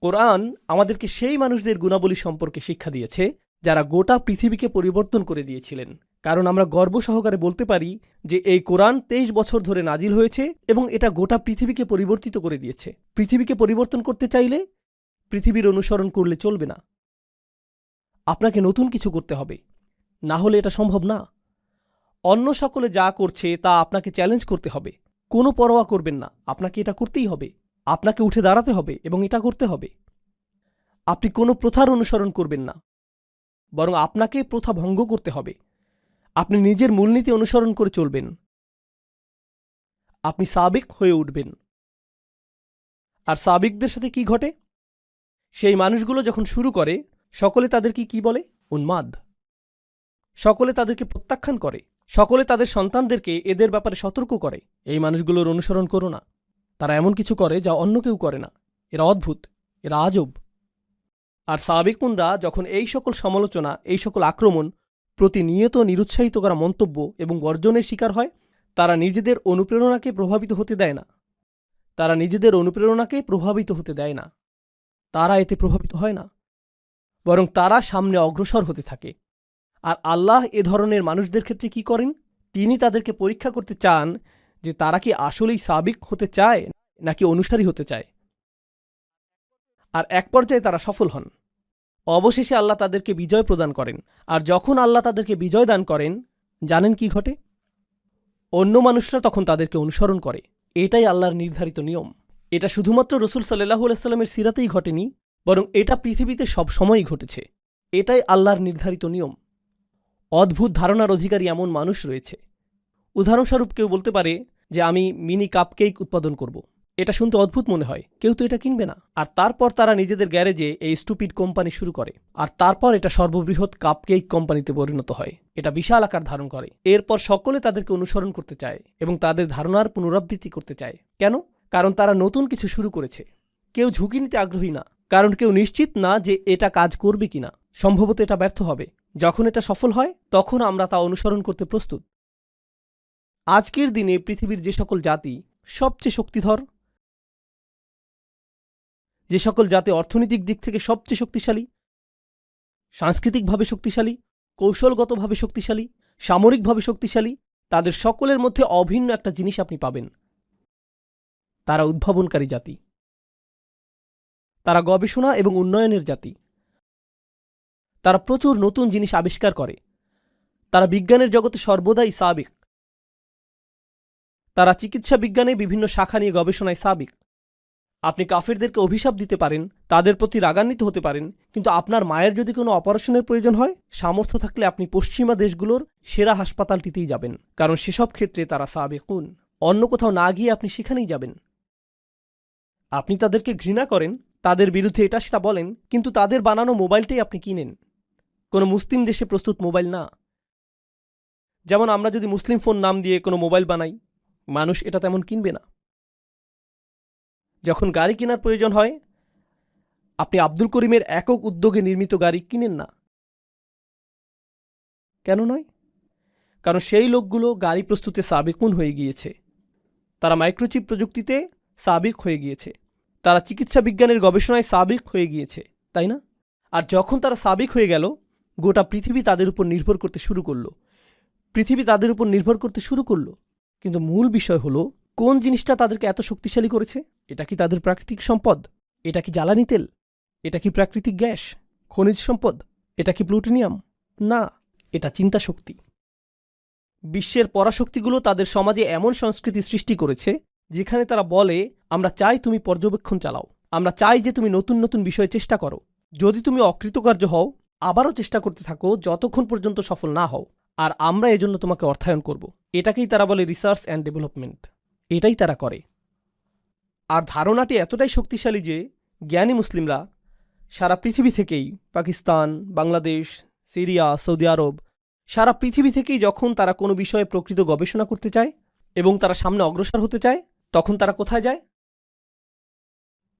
কোরআন আমাদেরকে সেই মানুষদের গুণাবলী সম্পর্কে শিক্ষা দিয়েছে যারা গোটা পৃথিবীকে পরিবর্তন করে দিয়েছিলেন। কারণ আমরা গর্ব সহকারে বলতে পারি যে এই কোরআন 23 বছর ধরে নাজিল হয়েছে এবং এটা গোটা পৃথিবীকে পরিবর্তিত করে দিয়েছে। পৃথিবীকে পরিবর্তন করতে চাইলে পৃথিবীর অনুসরণ করলে চলবে না, আপনাকে নতুন কিছু করতে হবে, না হলে এটা সম্ভব না। অন্য সকলে যা করছে তা আপনাকে চ্যালেঞ্জ করতে হবে। কোনো পরোয়া করবেন না, আপনাকে এটা করতেই হবে। আপনাকে উঠে দাঁড়াতে হবে এবং এটা করতে হবে। আপনি কোনো প্রথার অনুসরণ করবেন না, বরং আপনাকে প্রথা ভঙ্গ করতে হবে। আপনি নিজের মূলনীতি অনুসরণ করে চলবেন। আপনি সাবিক হয়ে উঠবেন। আর সাবিকদের সাথে কি ঘটে? সেই মানুষগুলো যখন শুরু করে, সকলে তাদেরকে কি বলে? উন্মাদ। সকলে তাদেরকে প্রত্যাখ্যান করে। সকলে তাদের সন্তানদেরকে এদের ব্যাপারে সতর্ক করে, এই মানুষগুলোর অনুসরণ করো না। তারা এমন কিছু করে যা অন্য কেউ করে না। এরা অদ্ভুত, এরা আজব। আর সাবিকুনরা যখন এই সকল সমালোচনা, এই সকল আক্রমণ, প্রতিনিয়ত নিরুৎসাহিত করা মন্তব্য এবং বর্জনের শিকার হয়, তারা নিজেদের অনুপ্রেরণাকে প্রভাবিত হতে দেয় না। তারা নিজেদের অনুপ্রেরণাকে প্রভাবিত হতে দেয় না। তারা এতে প্রভাবিত হয় না, বরং তারা সামনে অগ্রসর হতে থাকে। আর আল্লাহ এ ধরনের মানুষদের ক্ষেত্রে কি করেন? তিনি তাদেরকে পরীক্ষা করতে চান যে তারা কি আসলেই সাবিক হতে চায় নাকি অনুসারী হতে চায়। আর এক পর্যায়ে তারা সফল হন। অবশেষে আল্লাহ তাদেরকে বিজয় প্রদান করেন। আর যখন আল্লাহ তাদেরকে বিজয় দান করেন, জানেন কি ঘটে? অন্য মানুষরা তখন তাদেরকে অনুসরণ করে। এটাই আল্লাহর নির্ধারিত নিয়ম। এটা শুধুমাত্র রসুল সাল্লাল্লাহু আলাইহি ওয়াসাল্লামের সিরাতেই ঘটেনি, বরং এটা পৃথিবীতে সব সময়ই ঘটেছে। এটাই আল্লাহর নির্ধারিত নিয়ম। অদ্ভুত ধারণার অধিকারী এমন মানুষ রয়েছে। উদাহরণস্বরূপ কেউ বলতে পারে যে আমি মিনি কাপকেক উৎপাদন করব। এটা শুনতে অদ্ভুত মনে হয়, কেউ তো এটা কিনবে না। আর তারপর তারা নিজেদের গ্যারেজে এই স্টুপিড কোম্পানি শুরু করে। আর তারপর এটা সর্ববৃহৎ কাপকেক কোম্পানিতে পরিণত হয়। এটা বিশাল আকার ধারণ করে। এরপর সকলে তাদেরকে অনুসরণ করতে চায় এবং তাদের ধারণার পুনরাবৃত্তি করতে চায়। কেন? কারণ তারা নতুন কিছু শুরু করেছে। কেউ ঝুঁকি নিতে আগ্রহী না, কারণ কেউ নিশ্চিত না যে এটা কাজ করবে কিনা। সম্ভবত এটা ব্যর্থ হবে। যখন এটা সফল হয়, তখন আমরা তা অনুসরণ করতে প্রস্তুত। আজকের দিনে পৃথিবীর যে সকল জাতি সবচেয়ে শক্তিধর, যে সকল জাতি অর্থনৈতিক দিক থেকে সবচেয়ে শক্তিশালী, সাংস্কৃতিকভাবে শক্তিশালী, কৌশলগতভাবে শক্তিশালী, সামরিকভাবে শক্তিশালী, তাদের সকলের মধ্যে অভিন্ন একটা জিনিস আপনি পাবেন। তারা উদ্ভাবনকারী জাতি। তারা গবেষণা এবং উন্নয়নের জাতি। তারা প্রচুর নতুন জিনিস আবিষ্কার করে। তারা বিজ্ঞানের জগতে সর্বদাই সাবিক। তারা চিকিৎসা বিজ্ঞানে বিভিন্ন শাখা নিয়ে গবেষণায় সাবিক। আপনি কাফেরদেরকে অভিশাপ দিতে পারেন, তাদের প্রতি রাগান্বিত হতে পারেন, কিন্তু আপনার মায়ের যদি কোনো অপারেশনের প্রয়োজন হয়, সামর্থ্য থাকলে আপনি পশ্চিমা দেশগুলোর সেরা হাসপাতালটিতেই যাবেন, কারণ সেসব ক্ষেত্রে তারা সাবেকুন। অন্য কোথাও না গিয়ে আপনি সেখানেই যাবেন। আপনি তাদেরকে ঘৃণা করেন, তাদের বিরুদ্ধে এটা সেটা বলেন, কিন্তু তাদের বানানো মোবাইলটাই আপনি কিনেন। কোনো মুসলিম দেশে প্রস্তুত মোবাইল না। যেমন আমরা যদি মুসলিম ফোন নাম দিয়ে কোনো মোবাইল বানাই, মানুষ এটা তেমন কিনবে না। যখন গাড়ি কেনার প্রয়োজন হয়, আপনি আব্দুল করিমের একক উদ্যোগে নির্মিত গাড়ি কিনেন না। কেন নয়? কারণ সেই লোকগুলো গাড়ি প্রস্তুতে সাবেকুন হয়ে গিয়েছে। তারা মাইক্রোচিপ প্রযুক্তিতে সাবিক হয়ে গিয়েছে। তারা চিকিৎসা বিজ্ঞানের গবেষণায় সাবিক হয়ে গিয়েছে, তাই না? আর যখন তারা সাবিক হয়ে গেল, গোটা পৃথিবী তাদের উপর নির্ভর করতে শুরু করলো। পৃথিবী তাদের উপর নির্ভর করতে শুরু করলো। কিন্তু মূল বিষয় হলো, কোন জিনিসটা তাদেরকে এত শক্তিশালী করেছে? এটা কি তাদের প্রাকৃতিক সম্পদ? এটা কি জ্বালানি তেল? এটা কি প্রাকৃতিক গ্যাস, খনিজ সম্পদ? এটা কি প্লুটোনিয়াম? না, এটা চিন্তা শক্তি। বিশ্বের পরাশক্তিগুলো তাদের সমাজে এমন সংস্কৃতি সৃষ্টি করেছে যেখানে তারা বলে, আমরা চাই তুমি পর্যবেক্ষণ চালাও, আমরা চাই যে তুমি নতুন নতুন বিষয়ে চেষ্টা করো। যদি তুমি অকৃতকার্য হও, আবারও চেষ্টা করতে থাকো যতক্ষণ পর্যন্ত সফল না হও, আর আমরা এজন্য তোমাকে অর্থায়ন করব। এটাকেই তারা বলে রিসার্চ অ্যান্ড ডেভেলপমেন্ট। এটাই তারা করে। আর ধারণাটি এতটাই শক্তিশালী যে জ্ঞানী মুসলিমরা সারা পৃথিবী থেকেই, পাকিস্তান, বাংলাদেশ, সিরিয়া, সৌদি আরব, সারা পৃথিবী থেকেই যখন তারা কোনো বিষয়ে প্রকৃত গবেষণা করতে চায় এবং তারা সামনে অগ্রসর হতে চায়, তখন তারা কোথায় যায়?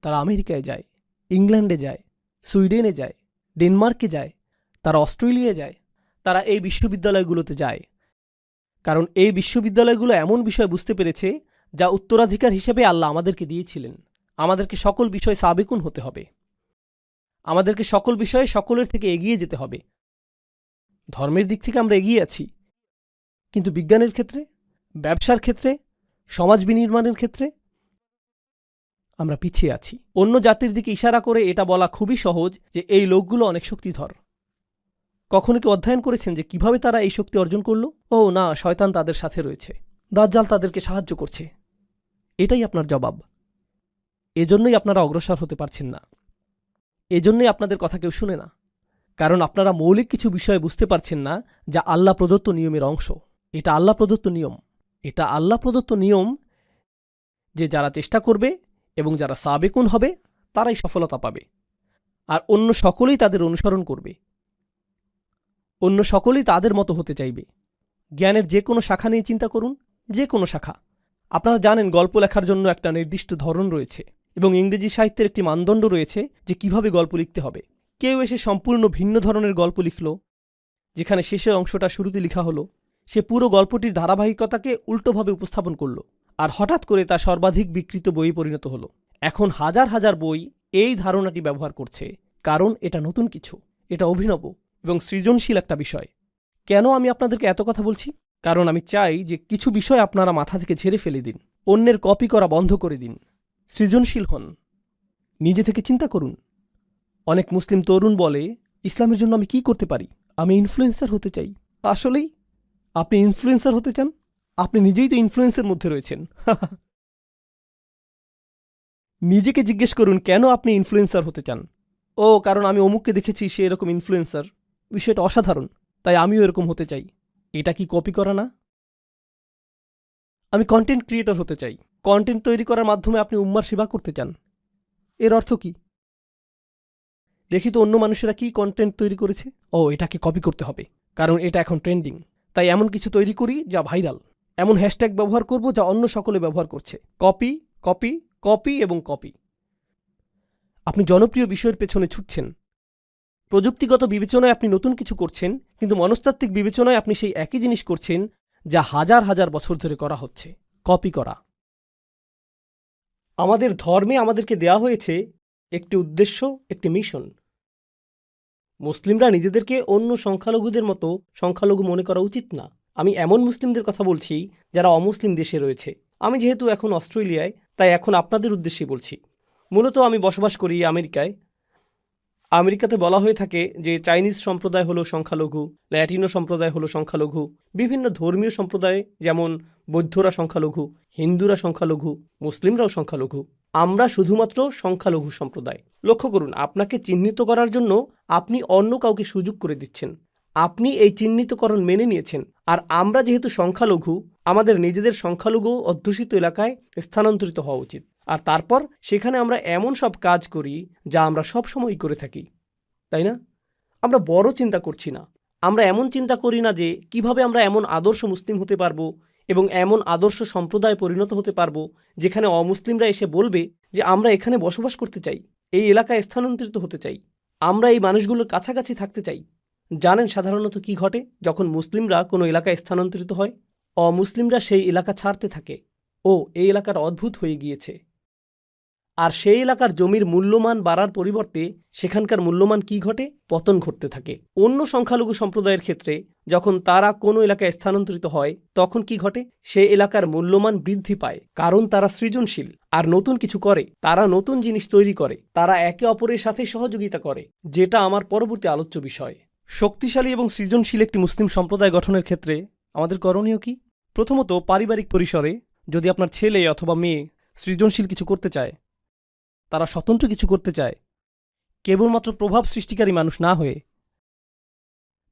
তারা আমেরিকায় যায়, ইংল্যান্ডে যায়, সুইডেনে যায়, ডেনমার্কে যায়, তারা অস্ট্রেলিয়ায় যায়, তারা এই বিশ্ববিদ্যালয়গুলোতে যায়। কারণ এই বিশ্ববিদ্যালয়গুলো এমন বিষয় বুঝতে পেরেছে যা উত্তরাধিকার হিসেবে আল্লাহ আমাদেরকে দিয়েছিলেন। আমাদেরকে সকল বিষয়ে সাবেকুন হতে হবে, আমাদেরকে সকল বিষয়ে সকলের থেকে এগিয়ে যেতে হবে। ধর্মের দিক থেকে আমরা এগিয়ে আছি, কিন্তু বিজ্ঞানের ক্ষেত্রে, ব্যবসার ক্ষেত্রে, সমাজ বিনির্মাণের ক্ষেত্রে আমরা পিছিয়ে আছি। অন্য জাতির দিকে ইশারা করে এটা বলা খুবই সহজ যে এই লোকগুলো অনেক শক্তিধর। কখনো কি অধ্যয়ন করেছেন যে কিভাবে তারা এই শক্তি অর্জন করল? ও না, শয়তান তাদের সাথে রয়েছে, দাজ্জাল তাদেরকে সাহায্য করছে। এটাই আপনার জবাব। এজন্যই আপনারা অগ্রসর হতে পারছেন না, এজন্যই আপনাদের কথা কেউ শুনে না। কারণ আপনারা মৌলিক কিছু বিষয় বুঝতে পারছেন না যা আল্লাহ প্রদত্ত নিয়মের অংশ। এটা আল্লাহ প্রদত্ত নিয়ম, এটা আল্লাহ প্রদত্ত নিয়ম যে যারা চেষ্টা করবে এবং যারা সাবেকুন হবে তারাই সফলতা পাবে, আর অন্য সকলেই তাদের অনুসরণ করবে, অন্য সকলেই তাদের মতো হতে চাইবে। জ্ঞানের যে কোনো শাখা নিয়ে চিন্তা করুন, যে কোনো শাখা। আপনারা জানেন গল্প লেখার জন্য একটা নির্দিষ্ট ধরন রয়েছে এবং ইংরেজি সাহিত্যের একটি মানদণ্ড রয়েছে যে কিভাবে গল্প লিখতে হবে। কেউ এসে সম্পূর্ণ ভিন্ন ধরনের গল্প লিখল, যেখানে শেষের অংশটা শুরুতে লেখা হলো। সে পুরো গল্পটির ধারাবাহিকতাকে উল্টোভাবে উপস্থাপন করল, আর হঠাৎ করে তা সর্বাধিক বিকৃত বইয়ে পরিণত হলো। এখন হাজার হাজার বই এই ধারণাটি ব্যবহার করছে, কারণ এটা নতুন কিছু, এটা অভিনব এবং সৃজনশীল একটা বিষয়। কেন আমি আপনাদেরকে এত কথা বলছি? কারণ আমি চাই যে কিছু বিষয় আপনারা মাথা থেকে ঝেড়ে ফেলে দিন, অন্যের কপি করা বন্ধ করে দিন, সৃজনশীল হন, নিজে থেকে চিন্তা করুন। অনেক মুসলিম তরুণ বলে, ইসলামের জন্য আমি কি করতে পারি? আমি ইনফ্লুয়েন্সার হতে চাই। আসলেই আপনি ইনফ্লুয়েন্সার হতে চান? আপনি নিজেই তো ইনফ্লুয়েন্সের মধ্যে রয়েছেন। নিজেকে জিজ্ঞেস করুন কেন আপনি ইনফ্লুয়েন্সার হতে চান। ও, কারণ আমি অমুককে দেখেছি সে এরকম ইনফ্লুয়েন্সার, বিষয়টা অসাধারণ, তাই আমিও এরকম হতে চাই। এটা কি কপি করা না? আমি কন্টেন্ট ক্রিয়েটর হতে চাই। কন্টেন্ট তৈরি করার মাধ্যমে আপনি উম্মার সেবা করতে চান। এর অর্থ কি? দেখি তো অন্য মানুষেরা কি কন্টেন্ট তৈরি করেছে। ও, এটাকে কপি করতে হবে, কারণ এটা এখন ট্রেন্ডিং, তাই এমন কিছু তৈরি করি যা ভাইরাল। এমন হ্যাশট্যাগ ব্যবহার করব যা অন্য সকলে ব্যবহার করছে। কপি, কপি, কপি এবং কপি। আপনি জনপ্রিয় বিষয়ের পেছনে ছুটছেন। প্রযুক্তিগত বিবেচনায় আপনি নতুন কিছু করছেন, কিন্তু মনস্তাত্ত্বিক বিবেচনায় আপনি সেই একই জিনিস করছেন যা হাজার হাজার বছর ধরে করা হচ্ছে, কপি করা। আমাদের ধর্মে আমাদেরকে দেয়া হয়েছে একটি উদ্দেশ্য, একটি মিশন। মুসলিমরা নিজেদেরকে অন্য সংখ্যালঘুদের মতো সংখ্যালঘু মনে করা উচিত না। আমি এমন মুসলিমদের কথা বলছি যারা অমুসলিম দেশে রয়েছে। আমি যেহেতু এখন অস্ট্রেলিয়ায়, তাই এখন আপনাদের উদ্দেশ্যে বলছি। মূলত আমি বসবাস করি আমেরিকায়। আমেরিকাতে বলা হয়ে থাকে যে চাইনিজ সম্প্রদায় হলো সংখ্যালঘু, ল্যাটিনো সম্প্রদায় হলো সংখ্যালঘু, বিভিন্ন ধর্মীয় সম্প্রদায় যেমন বৌদ্ধরা সংখ্যালঘু, হিন্দুরা সংখ্যালঘু, মুসলিমরাও সংখ্যালঘু। আমরা শুধুমাত্র সংখ্যালঘু সম্প্রদায়। লক্ষ্য করুন, আপনাকে চিহ্নিত করার জন্য আপনি অন্য কাউকে সুযোগ করে দিচ্ছেন। আপনি এই চিহ্নিতকরণ মেনে নিয়েছেন, আর আমরা যেহেতু সংখ্যালঘু, আমাদের নিজেদের সংখ্যালঘু অধ্যুষিত এলাকায় স্থানান্তরিত হওয়া উচিত। আর তারপর সেখানে আমরা এমন সব কাজ করি যা আমরা সব সময়ই করে থাকি, তাই না? আমরা বড় চিন্তা করছি না। আমরা এমন চিন্তা করি না যে কিভাবে আমরা এমন আদর্শ মুসলিম হতে পারবো এবং এমন আদর্শ সম্প্রদায় পরিণত হতে পারবো যেখানে অমুসলিমরা এসে বলবে যে আমরা এখানে বসবাস করতে চাই, এই এলাকায় স্থানান্তরিত হতে চাই, আমরা এই মানুষগুলোর কাছাকাছি থাকতে চাই। জানেন সাধারণত কি ঘটে যখন মুসলিমরা কোনো এলাকায় স্থানান্তরিত হয়? অমুসলিমরা সেই এলাকা ছাড়তে থাকে। ও, এই এলাকাটা অদ্ভুত হয়ে গিয়েছে। আর সেই এলাকার জমির মূল্যমান বাড়ার পরিবর্তে সেখানকার মূল্যমান কি ঘটে? পতন ঘটতে থাকে। অন্য সংখ্যালঘু সম্প্রদায়ের ক্ষেত্রে যখন তারা কোনো এলাকায় স্থানান্তরিত হয় তখন কি ঘটে? সে এলাকার মূল্যমান বৃদ্ধি পায়, কারণ তারা সৃজনশীল আর নতুন কিছু করে, তারা নতুন জিনিস তৈরি করে, তারা একে অপরের সাথে সহযোগিতা করে, যেটা আমার পরবর্তী আলোচ্য বিষয়। শক্তিশালী এবং সৃজনশীল একটি মুসলিম সম্প্রদায় গঠনের ক্ষেত্রে আমাদের করণীয় কি? প্রথমত, পারিবারিক পরিসরে যদি আপনার ছেলে অথবা মেয়ে সৃজনশীল কিছু করতে চায়, তারা স্বতন্ত্র কিছু করতে চায়, কেবলমাত্র প্রভাব সৃষ্টিকারী মানুষ না হয়ে,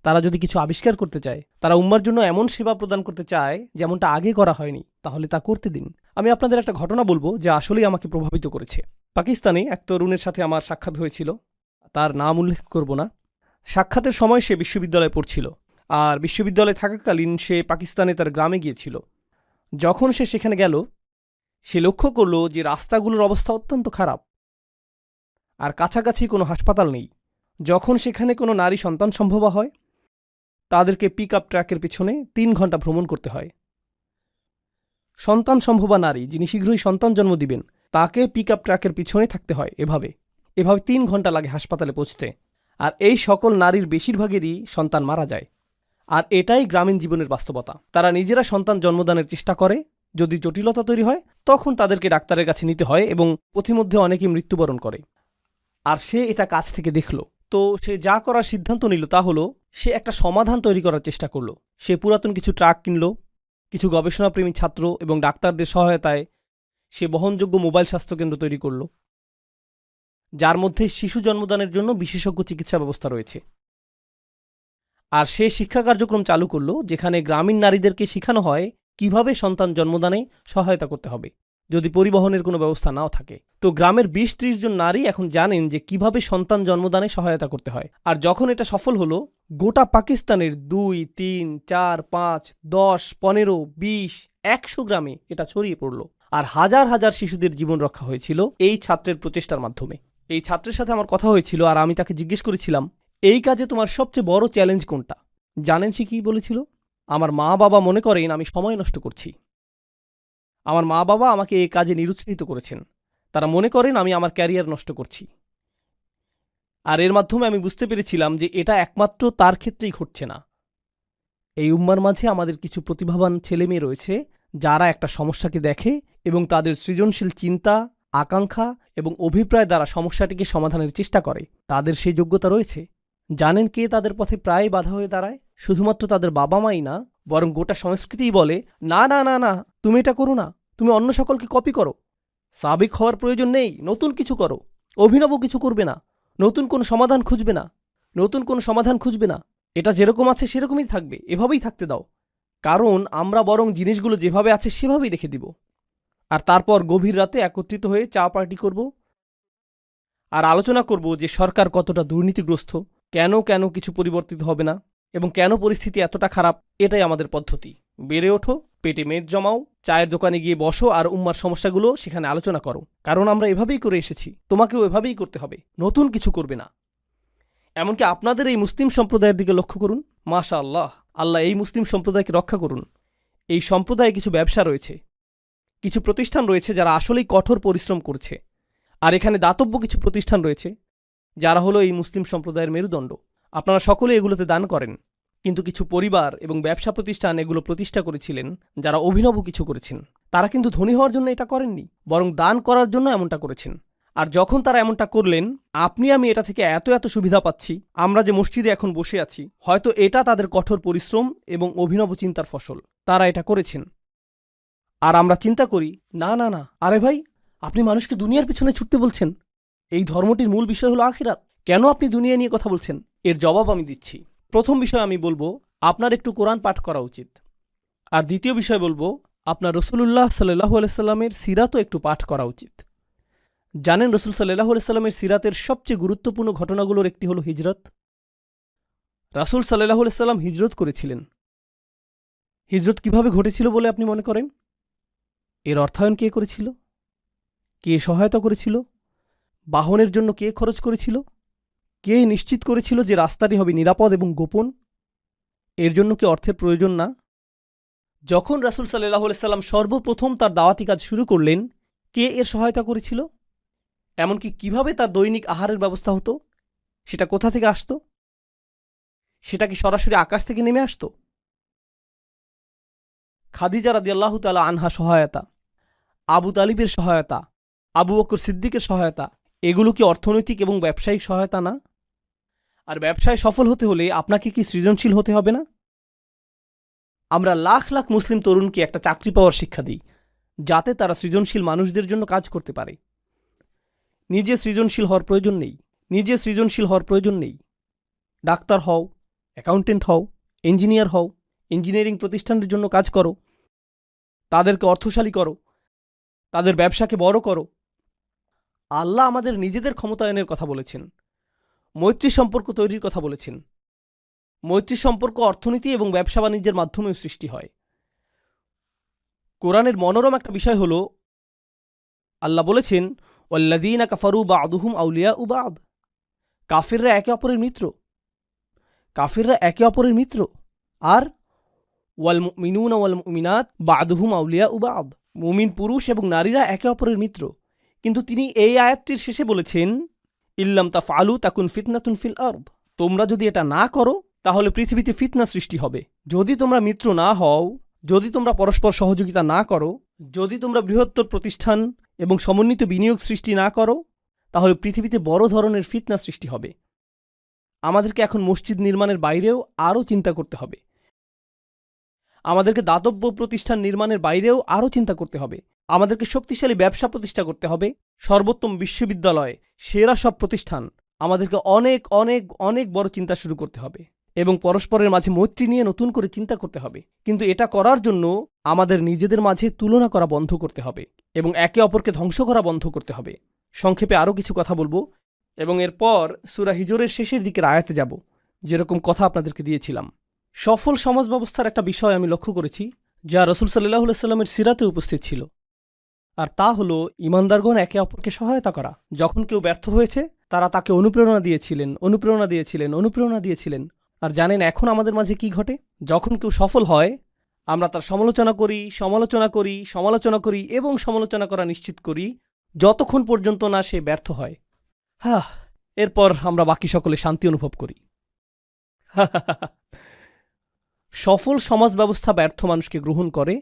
তারা যদি কিছু আবিষ্কার করতে চায়, তারা উম্মার জন্য এমন সেবা প্রদান করতে চায় যেমনটা আগে করা হয়নি, তাহলে তা করতে দিন। আমি আপনাদের একটা ঘটনা বলবো যা আসলেই আমাকে প্রভাবিত করেছে। পাকিস্তানে এক তরুণের সাথে আমার সাক্ষাৎ হয়েছিল, তার নাম উল্লেখ করব না। সাক্ষাতের সময় সে বিশ্ববিদ্যালয়ে পড়ছিল, আর বিশ্ববিদ্যালয়ে থাকাকালীন সে পাকিস্তানে তার গ্রামে গিয়েছিল। যখন সে সেখানে গেল, সে লক্ষ্য করল যে রাস্তাগুলোর অবস্থা অত্যন্ত খারাপ, আর কাছাকাছি কোনো হাসপাতাল নেই। যখন সেখানে কোনো নারী সন্তান সম্ভবা হয়, তাদেরকে পিক আপ ট্রাকের পিছনে 3 ঘন্টা ভ্রমণ করতে হয়। সন্তান সম্ভবা নারী যিনি শীঘ্রই সন্তান জন্ম দিবেন, তাকে পিক আপ ট্রাকের পিছনে থাকতে হয়। এভাবে 3 ঘন্টা লাগে হাসপাতালে পৌঁছতে। আর এই সকল নারীর বেশিরভাগেরই সন্তান মারা যায়। আর এটাই গ্রামীণ জীবনের বাস্তবতা। তারা নিজেরা সন্তান জন্মদানের চেষ্টা করে, যদি জটিলতা তৈরি হয় তখন তাদেরকে ডাক্তারের কাছে নিতে হয় এবং পথিমধ্যে অনেকেই মৃত্যুবরণ করে। আর সে এটা কাছ থেকে দেখল। তো সে যা করার সিদ্ধান্ত নিল তা হলো, সে একটা সমাধান তৈরি করার চেষ্টা করল। সে পুরাতন কিছু ট্রাক কিনল, কিছু গবেষণাপ্রেমী ছাত্র এবং ডাক্তারদের সহায়তায় সে বহনযোগ্য মোবাইল স্বাস্থ্যকেন্দ্র তৈরি করল, যার মধ্যে শিশু জন্মদানের জন্য বিশেষজ্ঞ চিকিৎসা ব্যবস্থা রয়েছে। আর সে শিক্ষা কার্যক্রম চালু করল, যেখানে গ্রামীণ নারীদেরকে শেখানো হয় কিভাবে সন্তান জন্মদানে সহায়তা করতে হবে যদি পরিবহনের কোনো ব্যবস্থা নাও থাকে। তো গ্রামের 20-30 জন নারী এখন জানেন যে কিভাবে সন্তান জন্মদানে সহায়তা করতে হয়। আর যখন এটা সফল হলো, গোটা পাকিস্তানের 2, 3, 4, 5, 10, 15, 20, 100 গ্রামে এটা ছড়িয়ে পড়ল। আর হাজার হাজার শিশুদের জীবন রক্ষা হয়েছিল এই ছাত্রের প্রচেষ্টার মাধ্যমে। এই ছাত্রের সাথে আমার কথা হয়েছিল, আর আমি তাকে জিজ্ঞেস করেছিলাম, এই কাজে তোমার সবচেয়ে বড় চ্যালেঞ্জ কোনটা? জানেন সে কি বলেছিল? আমার মা বাবা মনে করেন আমি সময় নষ্ট করছি। আমার মা বাবা আমাকে এই কাজে নিরুৎসাহিত করেছেন। তারা মনে করেন আমি আমার ক্যারিয়ার নষ্ট করছি। আর এর মাধ্যমে আমি বুঝতে পেরেছিলাম যে এটা একমাত্র তার ক্ষেত্রেই ঘটছে না। এই উম্মার মাঝে আমাদের কিছু প্রতিভাবান ছেলেমেয়ে রয়েছে, যারা একটা সমস্যাকে দেখে এবং তাদের সৃজনশীল চিন্তা, আকাঙ্ক্ষা এবং অভিপ্রায় দ্বারা সমস্যাটিকে সমাধানের চেষ্টা করে। তাদের সেই যোগ্যতা রয়েছে। জানেন কে তাদের পথে প্রায় বাধা হয়ে দাঁড়ায়? শুধুমাত্র তাদের বাবা মাই না, বরং গোটা সংস্কৃতিই বলে, না না না না, তুমি এটা করো না, তুমি অন্য সকলকে কপি করো, সাবেক হওয়ার প্রয়োজন নেই, নতুন কিছু করো, অভিনব কিছু করবে না, নতুন কোনো সমাধান খুঁজবে না, নতুন কোনো সমাধান খুঁজবে না, এটা যেরকম আছে সেরকমই থাকবে, এভাবেই থাকতে দাও। কারণ আমরা বরং জিনিসগুলো যেভাবে আছে সেভাবেই রেখে দিব, আর তারপর গভীর রাতে একত্রিত হয়ে চা পার্টি করব আর আলোচনা করব যে সরকার কতটা দুর্নীতিগ্রস্ত, কেন কেন কিছু পরিবর্তিত হবে না এবং কেন পরিস্থিতি এতটা খারাপ। এটাই আমাদের পদ্ধতি। বেড়ে ওঠো, পেটে মেদ জমাও, চায়ের দোকানে গিয়ে বসো আর উম্মার সমস্যাগুলো সেখানে আলোচনা করো। কারণ আমরা এভাবেই করে এসেছি, তোমাকেও এভাবেই করতে হবে, নতুন কিছু করবে না। এমনকি আপনাদের এই মুসলিম সম্প্রদায়ের দিকে লক্ষ্য করুন। মাশা আল্লাহ, আল্লাহ এই মুসলিম সম্প্রদায়কে রক্ষা করুন। এই সম্প্রদায়ে কিছু ব্যবসা রয়েছে, কিছু প্রতিষ্ঠান রয়েছে যারা আসলেই কঠোর পরিশ্রম করছে। আর এখানে দাতব্য কিছু প্রতিষ্ঠান রয়েছে যারা হলো এই মুসলিম সম্প্রদায়ের মেরুদণ্ড। আপনারা সকলে এগুলোতে দান করেন, কিন্তু কিছু পরিবার এবং ব্যবসা প্রতিষ্ঠান এগুলো প্রতিষ্ঠা করেছিলেন যারা অভিনব কিছু করেছেন। তারা কিন্তু ধনী হওয়ার জন্য এটা করেননি, বরং দান করার জন্য এমনটা করেছেন। আর যখন তারা এমনটা করলেন, আপনি আমি এটা থেকে এত এত সুবিধা পাচ্ছি। আমরা যে মসজিদে এখন বসে আছি, হয়তো এটা তাদের কঠোর পরিশ্রম এবং অভিনব চিন্তার ফসল। তারা এটা করেছেন। আর আমরা চিন্তা করি, না না না, আরে ভাই, আপনি মানুষকে দুনিয়ার পিছনে ছুটতে বলছেন। এই ধর্মটির মূল বিষয় হলো আখিরাত, কেন আপনি দুনিয়া নিয়ে কথা বলছেন? এর জবাব আমি দিচ্ছি। প্রথম বিষয় আমি বলবো, আপনার একটু কোরআন পাঠ করা উচিত। আর দ্বিতীয় বিষয় বলবো, আপনার রসুলুল্লাহ সাল্লাল্লাহু আলাইহি সাল্লামের সিরাতও একটু পাঠ করা উচিত। জানেন রসুল সাল্লাল্লাহু আলাইহি সাল্লামের সিরাতের সবচেয়ে গুরুত্বপূর্ণ ঘটনাগুলোর একটি হলো হিজরত। রাসূল সাল্লাল্লাহু আলাইহি সাল্লাম হিজরত করেছিলেন। হিজরত কিভাবে ঘটেছিল বলে আপনি মনে করেন? এর অর্থায়ন কে করেছিল? কে সহায়তা করেছিল? বাহনের জন্য কে খরচ করেছিল? কে নিশ্চিত করেছিল যে রাস্তাটি হবে নিরাপদ এবং গোপন? এর জন্য কি অর্থের প্রয়োজন না? যখন রাসূল সাল্লাল্লাহু আলাইহি সাল্লাম সর্বপ্রথম তার দাওয়াতি কাজ শুরু করলেন, কে এর সহায়তা করেছিল? এমনকি কিভাবে তার দৈনিক আহারের ব্যবস্থা হতো, সেটা কোথা থেকে আসতো? সেটা কি সরাসরি আকাশ থেকে নেমে আসতো? খাদিজা রাদিয়াল্লাহু তাআলা আনহা সহায়তা, আবু তালিবের সহায়তা, আবু বকর সিদ্দিকের সহায়তা, এগুলো কি অর্থনৈতিক এবং ব্যবসায়িক সহায়তা না? আর ব্যবসায় সফল হতে হলে আপনাকে কি সৃজনশীল হতে হবে না? আমরা লাখ লাখ মুসলিম তরুণকে একটা চাকরি পাওয়ার শিক্ষা দিই, যাতে তারা সৃজনশীল মানুষদের জন্য কাজ করতে পারে। নিজে সৃজনশীল হওয়ার প্রয়োজন নেই। ডাক্তার হও, অ্যাকাউন্টেন্ট হও, ইঞ্জিনিয়ার হও, ইঞ্জিনিয়ারিং প্রতিষ্ঠানের জন্য কাজ করো, তাদেরকে অর্থশালী করো, তাদের ব্যবসাকে বড় করো। আল্লাহ আমাদের নিজেদের ক্ষমতায়নের কথা বলেছেন, মৈত্রী সম্পর্ক তৈরির কথা বলেছেন। মৈত্রী সম্পর্ক অর্থনীতি এবং ব্যবসা বাণিজ্যের মাধ্যমেও সৃষ্টি হয়। কোরআনের মনোরম একটা বিষয় হল, আল্লাহ বলেছেন, ওয়াল্লাযীনা কাফারু বা'দুহুম আউলিয়াউ বা'দ। কাফিররা একে অপরের মিত্র, কাফিররা একে অপরের মিত্র। আর ওয়াল মুমিনুনা ওয়াল মুমিনাত বা'দুহুম আউলিয়াউ বা'দ। মুমিন পুরুষ এবং নারীরা একে অপরের মিত্র। কিন্তু তিনি এই আয়াতটির শেষে বলেছেন, ইল্লাম তাফআলু তাকুন ফিতনাতুন ফিল আরদ। তোমরা যদি এটা না করো তাহলে পৃথিবীতে ফিতনা সৃষ্টি হবে। যদি তোমরা মিত্র না হও, যদি তোমরা পরস্পর সহযোগিতা না করো, যদি তোমরা বৃহত্তর প্রতিষ্ঠান এবং সমন্বিত বিনিয়োগ সৃষ্টি না করো, তাহলে পৃথিবীতে বড় ধরনের ফিতনা সৃষ্টি হবে। আমাদেরকে এখন মসজিদ নির্মাণের বাইরেও আরও চিন্তা করতে হবে। আমাদেরকে দাতব্য প্রতিষ্ঠান নির্মাণের বাইরেও আরও চিন্তা করতে হবে। আমাদেরকে শক্তিশালী ব্যবসা প্রতিষ্ঠা করতে হবে, সর্বোত্তম বিশ্ববিদ্যালয়, সেরা সব প্রতিষ্ঠান। আমাদেরকে অনেক অনেক অনেক বড় চিন্তা শুরু করতে হবে এবং পরস্পরের মাঝে মৈত্রী নিয়ে নতুন করে চিন্তা করতে হবে। কিন্তু এটা করার জন্য আমাদের নিজেদের মাঝে তুলনা করা বন্ধ করতে হবে এবং একে অপরকে ধ্বংস করা বন্ধ করতে হবে। সংক্ষেপে আরও কিছু কথা বলবো এবং এরপর সূরা হিজরের শেষের দিকের আয়াতে যাব, যেরকম কথা আপনাদেরকে দিয়েছিলাম। সফল সমাজ ব্যবস্থার একটা বিষয় আমি লক্ষ্য করেছি, যা রাসূল সাল্লাল্লাহু আলাইহি সাল্লামের সিরাতে উপস্থিত ছিল, আর তা হলো ঈমানদারগণ একে অপরকে সহায়তা করা। যখন কেউ ব্যর্থ হয়েছে তারা তাকে অনুপ্রেরণা দিয়েছিলেন। আর জানেন এখন আমাদের মাঝে কি ঘটে? যখন কেউ সফল হয় আমরা তার সমালোচনা করি এবং সমালোচনা করা নিশ্চিত করি যতক্ষণ পর্যন্ত না সে ব্যর্থ হয়। এরপর আমরা বাকি সকলে শান্তি অনুভব করি। সফল সমাজ ব্যবস্থা ব্যর্থ মানুষকে গ্রহণ করে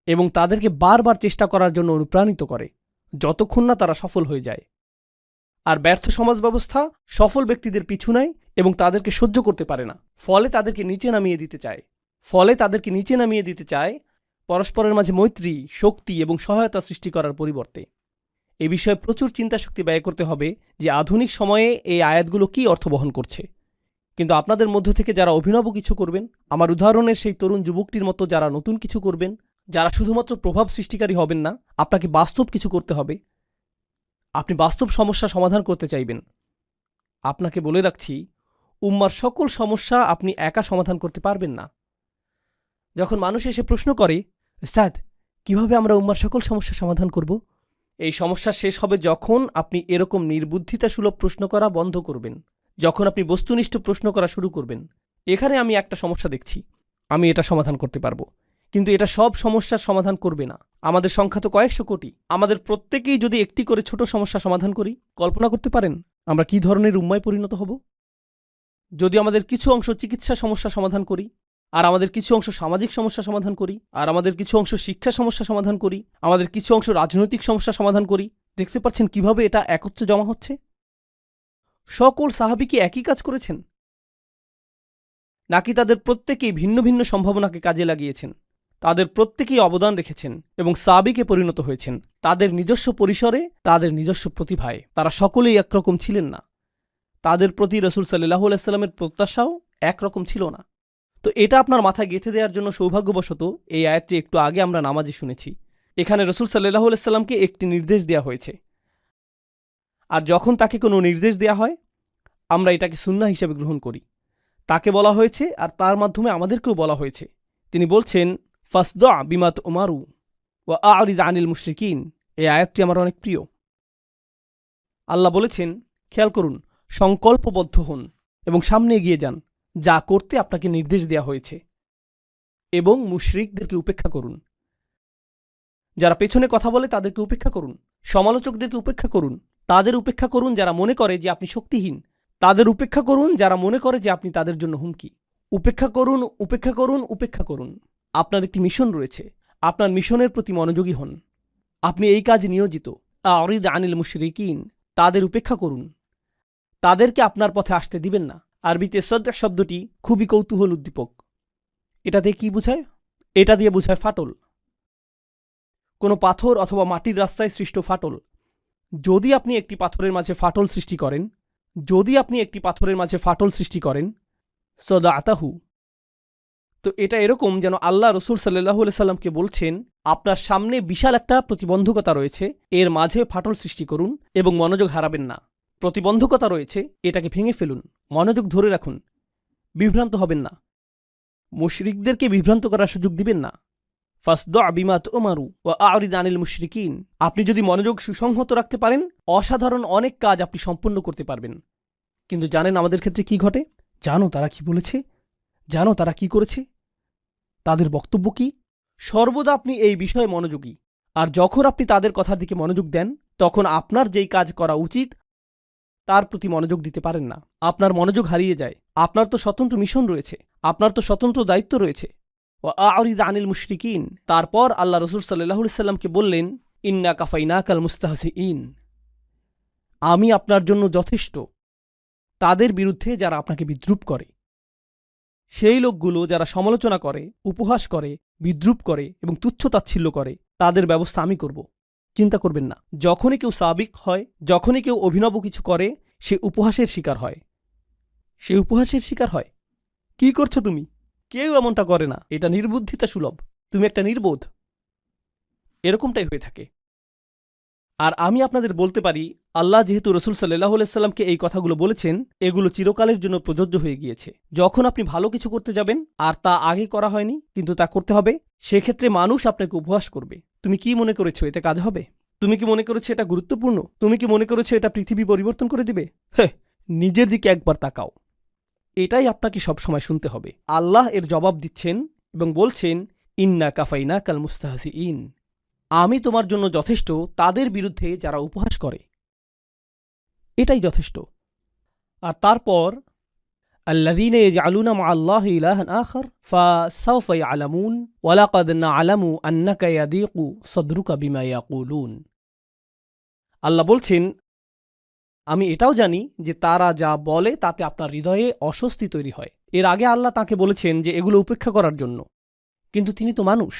এবং তাদেরকে বারবার চেষ্টা করার জন্য অনুপ্রাণিত করে যতক্ষণ না তারা সফল হয়ে যায়। আর ব্যর্থ সমাজ ব্যবস্থা সফল ব্যক্তিদের পিছু নেয় এবং তাদেরকে সহ্য করতে পারে না, ফলে তাদেরকে নিচে নামিয়ে দিতে চায় পরস্পরের মাঝে মৈত্রী, শক্তি এবং সহায়তা সৃষ্টি করার পরিবর্তে। এ বিষয়ে প্রচুর চিন্তাশক্তি ব্যয় করতে হবে যে আধুনিক সময়ে এই আয়াতগুলো কী অর্থ বহন করছে। কিন্তু আপনাদের মধ্য থেকে যারা অভিনব কিছু করবেন, আমার উদাহরণের সেই তরুণ যুবকটির মতো যারা নতুন কিছু করবেন, যারা শুধুমাত্র প্রভাব সৃষ্টিকারী হবেন না, আপনাকে বাস্তব কিছু করতে হবে। আপনি বাস্তব সমস্যা সমাধান করতে চাইবেন। আপনাকে বলে রাখছি, উম্মার সকল সমস্যা আপনি একা সমাধান করতে পারবেন না। যখন মানুষ এসে প্রশ্ন করে, উস্তাদ কিভাবে আমরা উম্মার সকল সমস্যা সমাধান করব, এই সমস্যা শেষ হবে যখন আপনি এরকম নির্বুদ্ধিতাসুলভ প্রশ্ন করা বন্ধ করবেন, যখন আপনি বস্তুনিষ্ঠ প্রশ্ন করা শুরু করবেন। এখানে আমি একটা সমস্যা দেখছি, আমি এটা সমাধান করতে পারবো, কিন্তু এটা সব সমস্যার সমাধান করবে না। আমাদের সংখ্যা তো কয়েকশো কোটি। আমাদের প্রত্যেকেই যদি একটি করে ছোট সমস্যা সমাধান করি, কল্পনা করতে পারেন আমরা কি ধরনের উম্মায় পরিণত হব? যদি আমাদের কিছু অংশ চিকিৎসা সমস্যা সমাধান করি, আর আমাদের কিছু অংশ সামাজিক সমস্যা সমাধান করি, আর আমাদের কিছু অংশ শিক্ষা সমস্যা সমাধান করি, আমাদের কিছু অংশ রাজনৈতিক সমস্যা সমাধান করি, দেখতে পাচ্ছেন কিভাবে এটা একত্রে জমা হচ্ছে? সকল সাহাবী কি একই কাজ করেছেন, নাকি তাদের প্রত্যেকেই ভিন্ন ভিন্ন সম্ভাবনাকে কাজে লাগিয়েছেন? তাদের প্রত্যেকেই অবদান রেখেছেন এবং সাহাবীকে পরিণত হয়েছেন তাদের নিজস্ব পরিসরে, তাদের নিজস্ব প্রতিভায়। তারা সকলেই একরকম ছিলেন না। তাদের প্রতি রাসূল সাল্লাল্লাহু আলাইহি সাল্লামের প্রত্যাশাও একরকম ছিল না। তো এটা আপনার মাথায় গেঁথে দেওয়ার জন্য সৌভাগ্যবশত এই আয়াতটি একটু আগে আমরা নামাজে শুনেছি। এখানে রাসূল সাল্লাল্লাহু আলাইহি সাল্লামকে একটি নির্দেশ দেওয়া হয়েছে, আর যখন তাকে কোনো নির্দেশ দেওয়া হয় আমরা এটাকে সুন্নাহ হিসেবে গ্রহণ করি। তাকে বলা হয়েছে আর তার মাধ্যমে আমাদেরকেও বলা হয়েছে। তিনি বলছেন, ফাসদা বিমা তুমারু ওয়া আ'রিদ আনিল মুশরিকিন। এই আয়াতটি আমার অনেক প্রিয়। আল্লাহ বলেছেন, খেয়াল করুন, সংকল্পবদ্ধ হন এবং সামনে এগিয়ে যান যা করতে আপনাকে নির্দেশ দেওয়া হয়েছে, এবং মুশরিকদেরকে উপেক্ষা করুন। যারা পেছনে কথা বলে তাদেরকে উপেক্ষা করুন, সমালোচকদেরকে উপেক্ষা করুন, তাদের উপেক্ষা করুন যারা মনে করে যে আপনি শক্তিহীন, তাদের উপেক্ষা করুন যারা মনে করে যে আপনি তাদের জন্য হুমকি। উপেক্ষা করুন, উপেক্ষা করুন, উপেক্ষা করুন। আপনার একটি মিশন রয়েছে, আপনার মিশনের প্রতি মনোযোগী হন। আপনি এই কাজে নিয়োজিত। আ'রিদ আনিল মুশরিকিন, তাদের উপেক্ষা করুন, তাদেরকে আপনার পথে আসতে দিবেন না। আরবিতে সদ শব্দটি খুবই কৌতূহল উদ্দীপক। এটাতে কি বোঝায়? এটা দিয়ে বোঝায় ফাটল, কোনো পাথর অথবা মাটির রাস্তায় সৃষ্ট ফাটল। যদি আপনি একটি পাথরের মাঝে ফাটল সৃষ্টি করেন, সদাতাহু। তো এটা এরকম যেন আল্লাহ রসুল সাল্লাল্লাহু আলাইহি সাল্লামকে বলছেন, আপনার সামনে বিশাল একটা প্রতিবন্ধকতা রয়েছে, এর মাঝে ফাটল সৃষ্টি করুন এবং মনোযোগ হারাবেন না। প্রতিবন্ধকতা রয়েছে, এটাকে ভেঙে ফেলুন, মনোযোগ ধরে রাখুন, বিভ্রান্ত হবেন না, মুশরিকদেরকে বিভ্রান্ত করার সুযোগ দিবেন না। ফাসদা বিমা তুমারু ওয়া আরিদ আনিল মুশরিকিন। আপনি যদি মনোযোগ সুসংহত রাখতে পারেন, অসাধারণ অনেক কাজ আপনি সম্পূর্ণ করতে পারবেন। কিন্তু জানেন আমাদের ক্ষেত্রে কি ঘটে? জানো তারা কি বলেছে? জানো তারা কি করেছে? তাদের বক্তব্য কি? সর্বদা আপনি এই বিষয়ে মনোযোগী, আর যখন আপনি তাদের কথার দিকে মনোযোগ দেন, তখন আপনার যেই কাজ করা উচিত তার প্রতি মনোযোগ দিতে পারেন না। আপনার মনোযোগ হারিয়ে যায়। আপনার তো স্বতন্ত্র মিশন রয়েছে, আপনার তো স্বতন্ত্র দায়িত্ব রয়েছে। ওয়া আরিদ আনিল মুশরিকিন। তারপর আল্লাহ রসুল সাল্লাল্লাহু আলাইহি সাল্লামকে বললেন, ইন্না কাফাইনাকাল মুস্তাহজিঈন। আমি আপনার জন্য যথেষ্ট তাদের বিরুদ্ধে যারা আপনাকে বিদ্রূপ করে। সেই লোকগুলো যারা সমালোচনা করে, উপহাস করে, বিদ্রূপ করে এবং তুচ্ছতাচ্ছিল্য করে, তাদের ব্যবস্থা আমি করব। চিন্তা করবেন না। যখনই কেউ সাবিক হয়, যখনই কেউ অভিনব কিছু করে, সে উপহাসের শিকার হয়। সে উপহাসের শিকার হয়। কি করছো তুমি? কেউ এমনটা করে না, এটা নির্বুদ্ধিতা সুলভ, তুমি একটা নির্বোধ। এরকমটাই হয়ে থাকে। আর আমি আপনাদের বলতে পারি, আল্লাহ যেহেতু রসুল সাল্লাল্লাহু আলাইহি সাল্লামকে এই কথাগুলো বলেছেন, এগুলো চিরকালের জন্য প্রযোজ্য হয়ে গিয়েছে। যখন আপনি ভালো কিছু করতে যাবেন আর তা আগে করা হয়নি কিন্তু তা করতে হবে, সেক্ষেত্রে মানুষ আপনাকে উপহাস করবে। তুমি কি মনে করেছো এতে কাজ হবে? তুমি কি মনে করেছো এটা গুরুত্বপূর্ণ? তুমি কি মনে করেছো এটা পৃথিবী পরিবর্তন করে দিবে? হ্যাঁ, নিজের দিকে একবার তাকাও। এটাই আপনাকে সবসময় শুনতে হবে। আল্লাহ এর জবাব দিচ্ছেন এবং বলছেন, ইন্না কাফাইনাকাল মুস্তাহজিঈন। আমি তোমার জন্য যথেষ্ট তাদের বিরুদ্ধে যারা উপহাস করে। এটাই যথেষ্ট। আর তারপর আল্লাযীনা ইয়াজআলুনা মা'আল্লাহি ইলাহান আখার ফাসাউফা ইয়ালামুন ওয়া লাকাদ না'লামু আন্নাকা ইয়াদীকু সাদরুকা বিমা ইয়াকুলুন। আল্লাহ বলছেন, আমি এটাও জানি যে তারা যা বলে তাতে আপনার হৃদয়ে অস্বস্তি তৈরি হয়। এর আগে আল্লাহ তাকে বলেছেন যে এগুলো উপেক্ষা করার জন্য, কিন্তু তিনি তো মানুষ।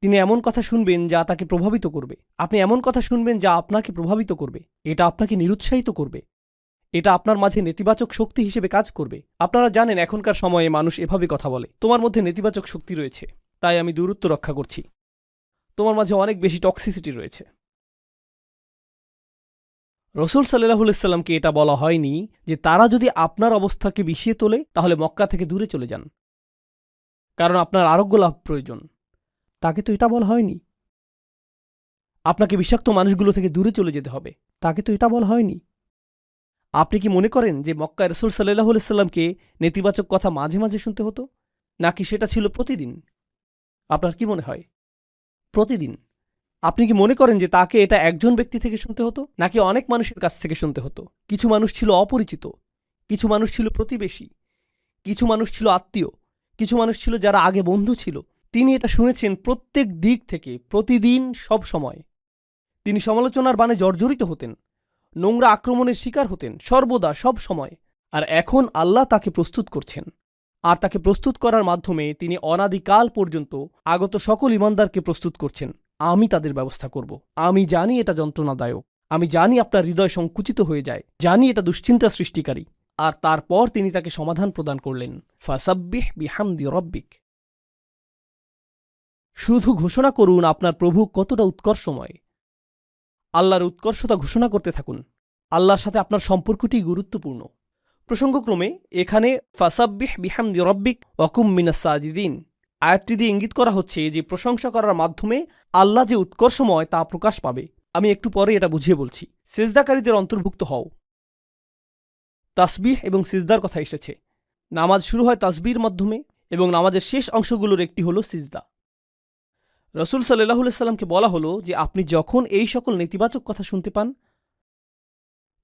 তিনি এমন কথা শুনবেন যা তাকে প্রভাবিত করবে। আপনি এমন কথা শুনবেন যা আপনাকে প্রভাবিত করবে। এটা আপনাকে নিরুৎসাহিত করবে। এটা আপনার মাঝে নেতিবাচক শক্তি হিসেবে কাজ করবে। আপনারা জানেন এখনকার সময়ে মানুষ এভাবে কথা বলে, তোমার মধ্যে নেতিবাচক শক্তি রয়েছে, তাই আমি দূরত্ব রক্ষা করছি। তোমার মাঝে অনেক বেশি টক্সিসিটি রয়েছে। রসুল সাল্লাল্লাহু আলাইহি সাল্লামকে এটা বলা হয়নি যে তারা যদি আপনার অবস্থাকে বিষিয়ে তোলে তাহলে মক্কা থেকে দূরে চলে যান, কারণ আপনার আরোগ্য লাভ প্রয়োজন। তাকে তো এটা বলা হয়নি। আপনাকে বিষাক্ত মানুষগুলো থেকে দূরে চলে যেতে হবে, তাকে তো এটা বলা হয়নি। আপনি কি মনে করেন যে মক্কায় রসুল সাল্লাল্লাহু আলাইহি সাল্লামকে নেতিবাচক কথা মাঝে মাঝে শুনতে হতো, নাকি সেটা ছিল প্রতিদিন? আপনার কি মনে হয়? প্রতিদিন। আপনি কি মনে করেন যে তাকে এটা একজন ব্যক্তি থেকে শুনতে হতো, নাকি অনেক মানুষের কাছ থেকে শুনতে হতো? কিছু মানুষ ছিল অপরিচিত, কিছু মানুষ ছিল প্রতিবেশী, কিছু মানুষ ছিল আত্মীয়, কিছু মানুষ ছিল যারা আগে বন্ধু ছিল। তিনি এটা শুনেছেন প্রত্যেক দিক থেকে, প্রতিদিন, সব সময়। তিনি সমালোচনার বাণে জর্জরিত হতেন, নোংরা আক্রমণের শিকার হতেন, সর্বদা, সব সময়। আর এখন আল্লাহ তাকে প্রস্তুত করছেন, আর তাকে প্রস্তুত করার মাধ্যমে তিনি অনাদিকাল পর্যন্ত আগত সকল ঈমানদারকে প্রস্তুত করছেন। আমি তাদের ব্যবস্থা করব। আমি জানি এটা যন্ত্রণাদায়ক, আমি জানি আপনার হৃদয় সংকুচিত হয়ে যায়, জানি এটা দুশ্চিন্তা সৃষ্টিকারী। আর তারপর তিনি তাকে সমাধান প্রদান করলেন, ফাসাব্বিহ বিহামদি রব্বিক। শুধু ঘোষণা করুন আপনার প্রভু কতটা উৎকর্ষময়। আল্লাহর উৎকর্ষতা ঘোষণা করতে থাকুন। আল্লাহর সাথে আপনার সম্পর্কটি গুরুত্বপূর্ণ। প্রসঙ্গক্রমে এখানে ফাসাব্বিহ বিহামদি রব্বিক ওয়াকুম মিনাস সাজিদিন আয়াতটি দিয়ে ইঙ্গিত করা হচ্ছে যে প্রশংসা করার মাধ্যমে আল্লাহ যে উৎকর্ষময় তা প্রকাশ পাবে। আমি একটু পরে এটা বুঝিয়ে বলছি। সিজদাকারীদের অন্তর্ভুক্ত হও। তাসবিহ এবং সিজদার কথা এসেছে। নামাজ শুরু হয় তাসবির মাধ্যমে এবং নামাজের শেষ অংশগুলোর একটি হল সিজদা। রসুল সাল্লাল্লাহু আলাইহি সাল্লামকে বলা হলো যে আপনি যখন এই সকল নেতিবাচক কথা শুনতে পান,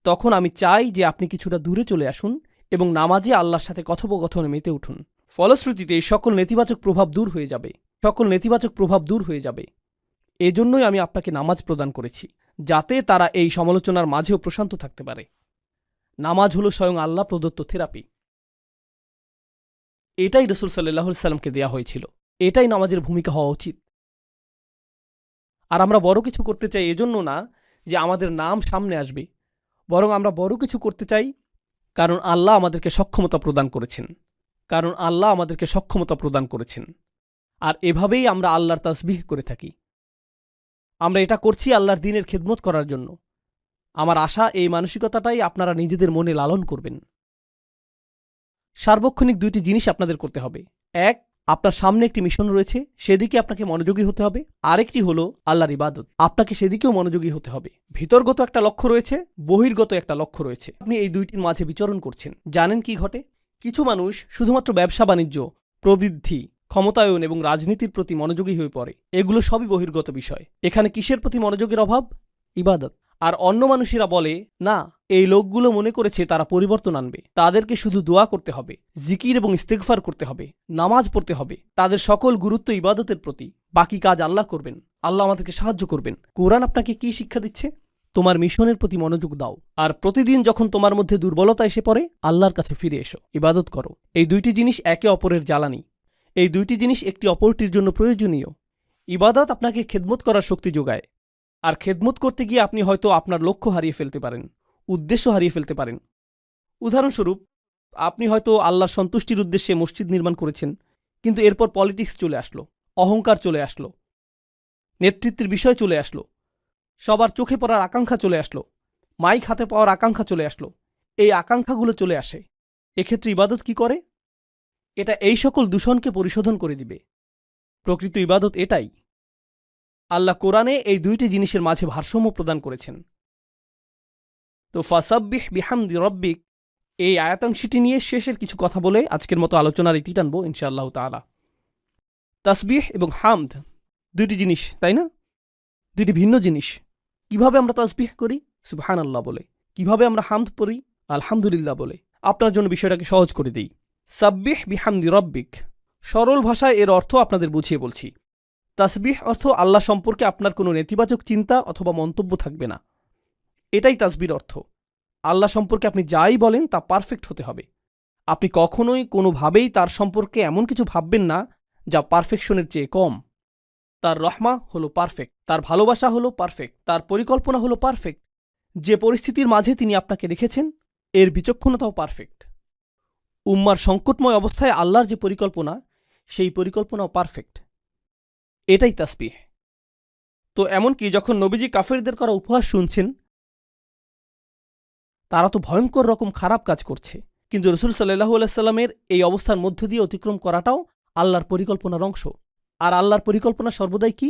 তখন আমি চাই যে আপনি কিছুটা দূরে চলে আসুন এবং নামাজে আল্লাহর সাথে কথোপকথনে মেতে উঠুন। ফলশ্রুতিতে সকল নেতিবাচক প্রভাব দূর হয়ে যাবে, সকল নেতিবাচক প্রভাব দূর হয়ে যাবে। এজন্যই আমি আপনাকে নামাজ প্রদান করেছি, যাতে তারা এই সমালোচনার মাঝেও প্রশান্ত থাকতে পারে। নামাজ হলো স্বয়ং আল্লাহ প্রদত্ত থেরাপি। এটাই রসুল সাল্লাল্লাহু আলাইহি সাল্লামকে দেয়া হয়েছিল, এটাই নামাজের ভূমিকা হওয়া উচিত। আর আমরা বড় কিছু করতে চাই এজন্য না যে আমাদের নাম সামনে আসবে, বরং আমরা বড় কিছু করতে চাই কারণ আল্লাহ আমাদেরকে সক্ষমতা প্রদান করেছেন। কারণ আল্লাহ আমাদেরকে সক্ষমতা প্রদান করেছেন। আর এভাবেই আমরা আল্লাহর তাসবিহ করে থাকি। আমরা এটা করছি আল্লাহর দ্বীনের খেদমত করার জন্য। আমার আশা এই মানসিকতাটাই আপনারা নিজেদের মনে লালন করবেন। সার্বক্ষণিক দুইটি জিনিস আপনাদের করতে হবে। এক, আপনার সামনে একটি মিশন রয়েছে, সেদিকে আপনাকে মনোযোগী হতে হবে। আরেকটি হলো আল্লাহর ইবাদত, আপনাকে সেদিকেও মনোযোগী হতে হবে। ভিতরগত একটা লক্ষ্য রয়েছে, বহির্গত একটা লক্ষ্য রয়েছে। আপনি এই দুইটির মাঝে বিচরণ করছেন। জানেন কি ঘটে? কিছু মানুষ শুধুমাত্র ব্যবসা বাণিজ্য, প্রবৃদ্ধি, ক্ষমতায়ন এবং রাজনীতির প্রতি মনোযোগী হয়ে পড়ে। এগুলো সবই বহির্গত বিষয়। এখানে কিসের প্রতি মনোযোগের অভাব? ইবাদত। আর অন্য মানুষেরা বলে, না, এই লোকগুলো মনে করেছে তারা পরিবর্তন আনবে, তাদেরকে শুধু দোয়া করতে হবে, জিকির এবং ইস্তেগফার করতে হবে, নামাজ পড়তে হবে। তাদের সকল গুরুত্ব ইবাদতের প্রতি, বাকি কাজ আল্লাহ করবেন, আল্লাহ আমাদেরকে সাহায্য করবেন। কোরআন আপনাকে কি শিক্ষা দিচ্ছে? তোমার মিশনের প্রতি মনোযোগ দাও, আর প্রতিদিন যখন তোমার মধ্যে দুর্বলতা এসে পড়ে, আল্লাহর কাছে ফিরে এসো, ইবাদত করো। এই দুইটি জিনিস একে অপরের জ্বালানি। এই দুইটি জিনিস একটি অপরটির জন্য প্রয়োজনীয়। ইবাদত আপনাকে খেদমত করার শক্তি যোগায়, আর খেদমত করতে গিয়ে আপনি হয়তো আপনার লক্ষ্য হারিয়ে ফেলতে পারেন, উদ্দেশ্য হারিয়ে ফেলতে পারেন। উদাহরণস্বরূপ, আপনি হয়তো আল্লাহর সন্তুষ্টির উদ্দেশ্যে মসজিদ নির্মাণ করেছেন, কিন্তু এরপর পলিটিক্স চলে আসলো, অহংকার চলে আসলো, নেতৃত্বের বিষয় চলে আসলো, সবার চোখে পড়ার আকাঙ্ক্ষা চলে আসলো, মাইক হাতে পাওয়ার আকাঙ্ক্ষা চলে আসলো। এই আকাঙ্ক্ষাগুলো চলে আসে। এক্ষেত্রে ইবাদত কি করে? এটা এই সকল দূষণকে পরিশোধন করে দিবে। প্রকৃত ইবাদত এটাই। আল্লাহ কোরআনে এই দুইটি জিনিসের মাঝে ভারসাম্য প্রদান করেছেন। তো ফাসাব্বিহ বিহামদি রব্বিক, এই আয়াতাংশটি নিয়ে শেষের কিছু কথা বলে আজকের মতো আলোচনার ইতি টানব ইনশাআল্লাহ তাআলা। তাসবিহ এবং হামদ দুইটি জিনিস, তাই না? দুইটি ভিন্ন জিনিস। কিভাবে আমরা তাসবিহ করি? সুবহানাল্লাহ বলে। কিভাবে আমরা হামদ পড়ি? আলহামদুলিল্লাহ বলে। আপনার জন্য বিষয়টাকে সহজ করে দিই। সাব্বিহ বিহামদি রব্বিক, সরল ভাষায় এর অর্থ আপনাদের বুঝিয়ে বলছি। তাসবিহ অর্থ আল্লাহ সম্পর্কে আপনার কোনো নেতিবাচক চিন্তা অথবা মন্তব্য থাকবে না। এটাই তাসবির অর্থ। আল্লাহ সম্পর্কে আপনি যাই বলেন তা পারফেক্ট হতে হবে। আপনি কখনোই কোনোভাবেই তার সম্পর্কে এমন কিছু ভাববেন না যা পারফেকশনের চেয়ে কম। তার রহমা হলো পারফেক্ট, তার ভালোবাসা হলো পারফেক্ট, তার পরিকল্পনা হলো পারফেক্ট। যে পরিস্থিতির মাঝে তিনি আপনাকে রেখেছেন, এর বিচক্ষণতাও পারফেক্ট। উম্মার সংকটময় অবস্থায় আল্লাহর যে পরিকল্পনা, সেই পরিকল্পনাও পারফেক্ট। এটাই তাসবিহ। তো এমনকি যখন নবীজি কাফেরদের করা উপহাস শুনছেন, তারা তো ভয়ঙ্কর রকম খারাপ কাজ করছে, কিন্তু রসুল সাল্লাল্লাহু আলাইহি সাল্লামের এই অবস্থার মধ্য দিয়ে অতিক্রম করাটাও আল্লাহর পরিকল্পনার অংশ। আর আল্লাহর পরিকল্পনা সর্বদাই কি?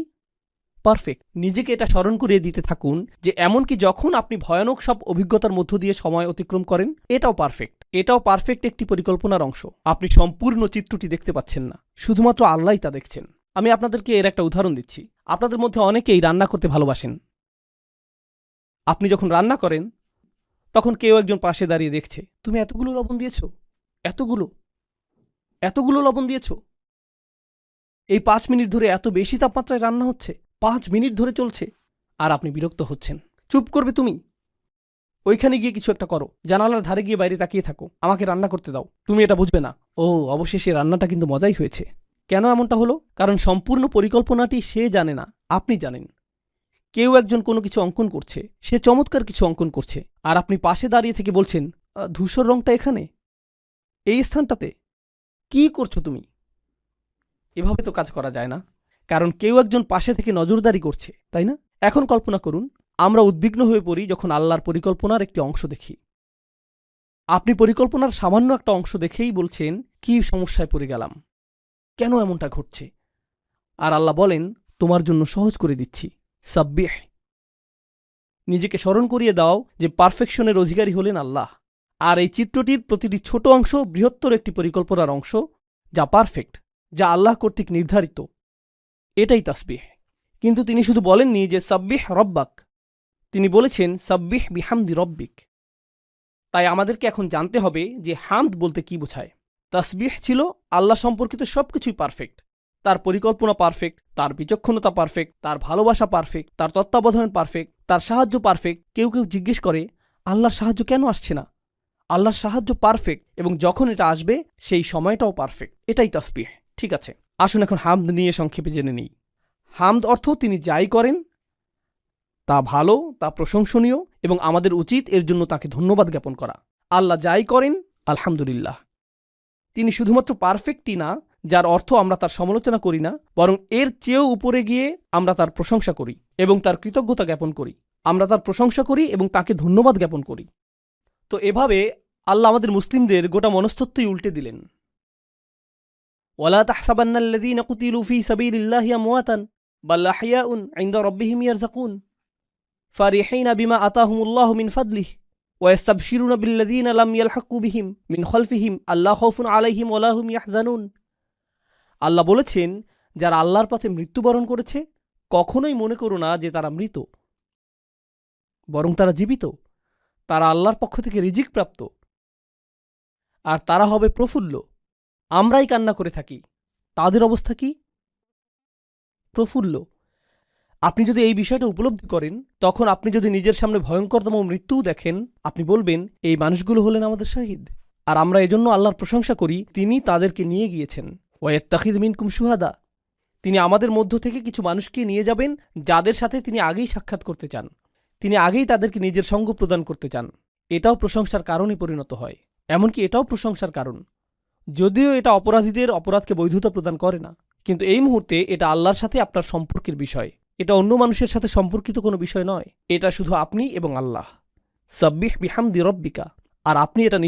পারফেক্ট। নিজেকে এটা স্মরণ করিয়ে দিতে থাকুন যে এমনকি যখন আপনি ভয়ানক সব অভিজ্ঞতার মধ্য দিয়ে সময় অতিক্রম করেন, এটাও পারফেক্ট। এটাও পারফেক্ট একটি পরিকল্পনার অংশ। আপনি সম্পূর্ণ চিত্রটি দেখতে পাচ্ছেন না, শুধুমাত্র আল্লাহই তা দেখছেন। আমি আপনাদেরকে এর একটা উদাহরণ দিচ্ছি। আপনাদের মধ্যে অনেকেই রান্না করতে ভালোবাসেন। আপনি যখন রান্না করেন, তখন কেউ একজন পাশে দাঁড়িয়ে দেখছে, তুমি এতগুলো লবণ দিয়েছ, এতগুলো লবণ দিয়েছ। এই 5 মিনিট ধরে এত বেশি তাপমাত্রায় রান্না হচ্ছে, 5 মিনিট ধরে চলছে, আর আপনি বিরক্ত হচ্ছেন। চুপ করবে তুমি? ওইখানে গিয়ে কিছু একটা করো, জানালার ধারে গিয়ে বাইরে তাকিয়ে থাকো, আমাকে রান্না করতে দাও। তুমি এটা বুঝবে না। ও, অবশেষে রান্নাটা কিন্তু মজাই হয়েছে। কেন এমনটা হলো? কারণ সম্পূর্ণ পরিকল্পনাটি সে জানে না, আপনি জানেন। কেউ একজন কোনো কিছু অঙ্কন করছে, সে চমৎকার কিছু অঙ্কন করছে, আর আপনি পাশে দাঁড়িয়ে থেকে বলছেন, ধূসর রংটা এখানে, এই স্থানটাতে, কি করছো তুমি? এভাবে তো কাজ করা যায় না, কারণ কেউ একজন পাশে থেকে নজরদারি করছে, তাই না? এখন কল্পনা করুন, আমরা উদ্বিগ্ন হয়ে পড়ি যখন আল্লাহর পরিকল্পনার একটি অংশ দেখি। আপনি পরিকল্পনার সামান্য একটা অংশ দেখেই বলছেন, কি সমস্যায় পড়ে গেলাম, কেন এমনটা ঘটছে? আর আল্লাহ বলেন, তোমার জন্য সহজ করে দিচ্ছি, সাব্বিহ। নিজেকে স্মরণ করিয়ে দাও যে পারফেকশনের অধিকারী হলেন আল্লাহ, আর এই চিত্রটির প্রতিটি ছোট অংশ বৃহত্তর একটি পরিকল্পনার অংশ, যা পারফেক্ট, যা আল্লাহ কর্তৃক নির্ধারিত। এটাই তাসবিহ। কিন্তু তিনি শুধু বলেননি যে সাব্বিহ রব্বাক, তিনি বলেছেন সাব্বিহ বিহামদি রব্বিক। তাই আমাদেরকে এখন জানতে হবে যে হামদ বলতে কি বোঝায়। তাসবিহ ছিল আল্লাহ সম্পর্কিত সবকিছুই পারফেক্ট। তার পরিকল্পনা পারফেক্ট, তার বিচক্ষণতা পারফেক্ট, তার ভালোবাসা পারফেক্ট, তার তত্ত্বাবধান পারফেক্ট, তার সাহায্য পারফেক্ট। কেউ কেউ জিজ্ঞেস করে, আল্লাহর সাহায্য কেন আসছে না? আল্লাহর সাহায্য পারফেক্ট, এবং যখন এটা আসবে সেই সময়টাও পারফেক্ট। এটাই তাসবিহ। ঠিক আছে, আসুন এখন হামদ নিয়ে সংক্ষেপে জেনে নিই। হামদ অর্থ তিনি যাই করেন তা ভালো, তা প্রশংসনীয়, এবং আমাদের উচিত এর জন্য তাকে ধন্যবাদ জ্ঞাপন করা। আল্লাহ যাই করেন আলহামদুলিল্লাহ। তিনি শুধুমাত্র পারফেক্টই না, যার অর্থ আমরা তার সমালোচনা করি না, বরং এর চেয়েও উপরে গিয়ে আমরা তার প্রশংসা করি এবং তার কৃতজ্ঞতা জ্ঞাপন করি। আমরা তার প্রশংসা করি এবং তাকে ধন্যবাদ জ্ঞাপন করি। তো এভাবে আল্লাহ আমাদের মুসলিমদের গোটা মনস্তত্ত্বই উল্টে দিলেন। ওয়ালা তাহসাবান্নাল্লাযীনা কুতিলু ফী সাবীলিল্লাহি আমওয়াতান বাল আহইয়াউন ইনদা রাব্বিহিম ইয়ারযাকুন ফারিহিনা বিমা আতাহুমুল্লাহু মিন ফাদলিহি ওয়া ইস্তাবশিরুনা বিল্লাযীনা লাম ইয়ালহাকু বিহিম মিন খালফিহিম আল্লা খাউফুন আলাইহিম ওয়ালা হুম ইয়াহজানুন। আল্লাহ বলেছেন, যারা আল্লাহর পথে মৃত্যুবরণ করেছে কখনোই মনে করো না যে তারা মৃত, বরং তারা জীবিত। তারা আল্লাহর পক্ষ থেকে রিজিক প্রাপ্ত, আর তারা হবে প্রফুল্ল। আমরাই কান্না করে থাকি, তাদের অবস্থা কি? প্রফুল্ল। আপনি যদি এই বিষয়টা উপলব্ধি করেন, তখন আপনি যদি নিজের সামনে ভয়ঙ্করতম মৃত্যুও দেখেন, আপনি বলবেন এই মানুষগুলো হলেন আমাদের শহীদ। আর আমরা এজন্য আল্লাহর প্রশংসা করি, তিনি তাদেরকে নিয়ে গিয়েছেন। ওয়াত্তাখিদ মিনকুম শুহাদা, তিনি আমাদের মধ্য থেকে কিছু মানুষকে নিয়ে যাবেন যাদের সাথে তিনি আগেই সাক্ষাৎ করতে চান, তিনি আগেই তাদেরকে নিজের সঙ্গ প্রদান করতে চান। এটাও প্রশংসার কারণে পরিণত হয়। এমনকি এটাও প্রশংসার কারণ, যদিও এটা অপরাধীদের অপরাধকে বৈধতা প্রদান করে না, কিন্তু এই মুহূর্তে এটা আল্লাহর সাথে আপনার সম্পর্কের বিষয়। এটা অন্য মানুষের সাথে সম্পর্কিত কোনো বিষয় নয়, এটা শুধু আপনি এবং আল্লাহ। সাব্বিহ বিহামদি রব্বিকা। আর আপনি এটা